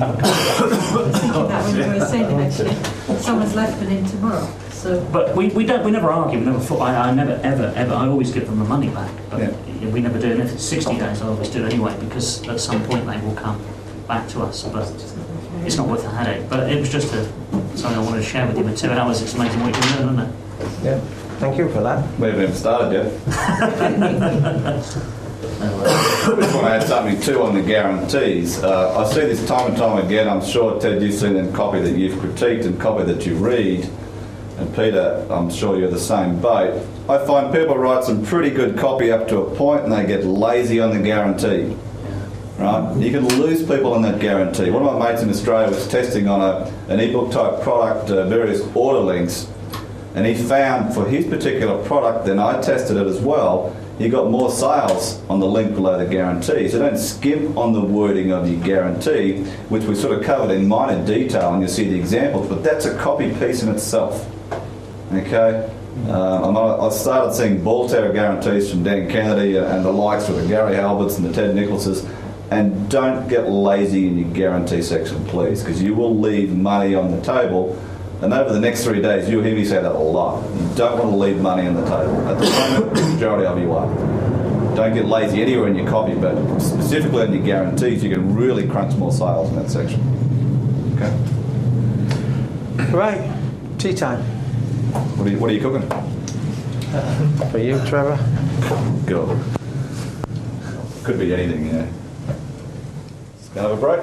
you were saying it, actually, someone's left within tomorrow. So, but we never argue. We never fought. I never ever. I always give them the money back. But we never do. And if it's 60 days, I always do anyway, because at some point they will come back to us. But it's not worth the headache. But it was just something I wanted to share with you. In 2 hours, it's amazing what you can learn, isn't it? Yeah. Thank you for that. We haven't even started yet. I just want to add something too on the guarantees. I see this time and time again. I'm sure, Ted, you've seen in copy that you've critiqued and copy that you read. And Peter, I'm sure you're the same boat. I find people write some pretty good copy up to a point and they get lazy on the guarantee. Right? You can lose people on that guarantee. One of my mates in Australia was testing on an ebook type product, various order links, and he found for his particular product, then I tested it as well, you got more sales on the link below the guarantee. So don't skimp on the wording of your guarantee, which we sort of covered in minor detail, and you'll see the examples, but that's a copy piece in itself. Okay? I've started seeing ball terror guarantees from Dan Kennedy and the likes with the Gary Halberts and the Ted Nicholases, and don't get lazy in your guarantee section, please, because you will leave money on the table. And over the next 3 days, you'll hear me say that a lot. You don't want to leave money on the table. At the moment, the majority of you are. Don't get lazy anywhere in your copy, but specifically on your guarantees, you can really crunch more sales in that section. Okay? Right, tea time. What are you cooking? For you, Trevor. Good. Could be anything, yeah. Let's go have a break.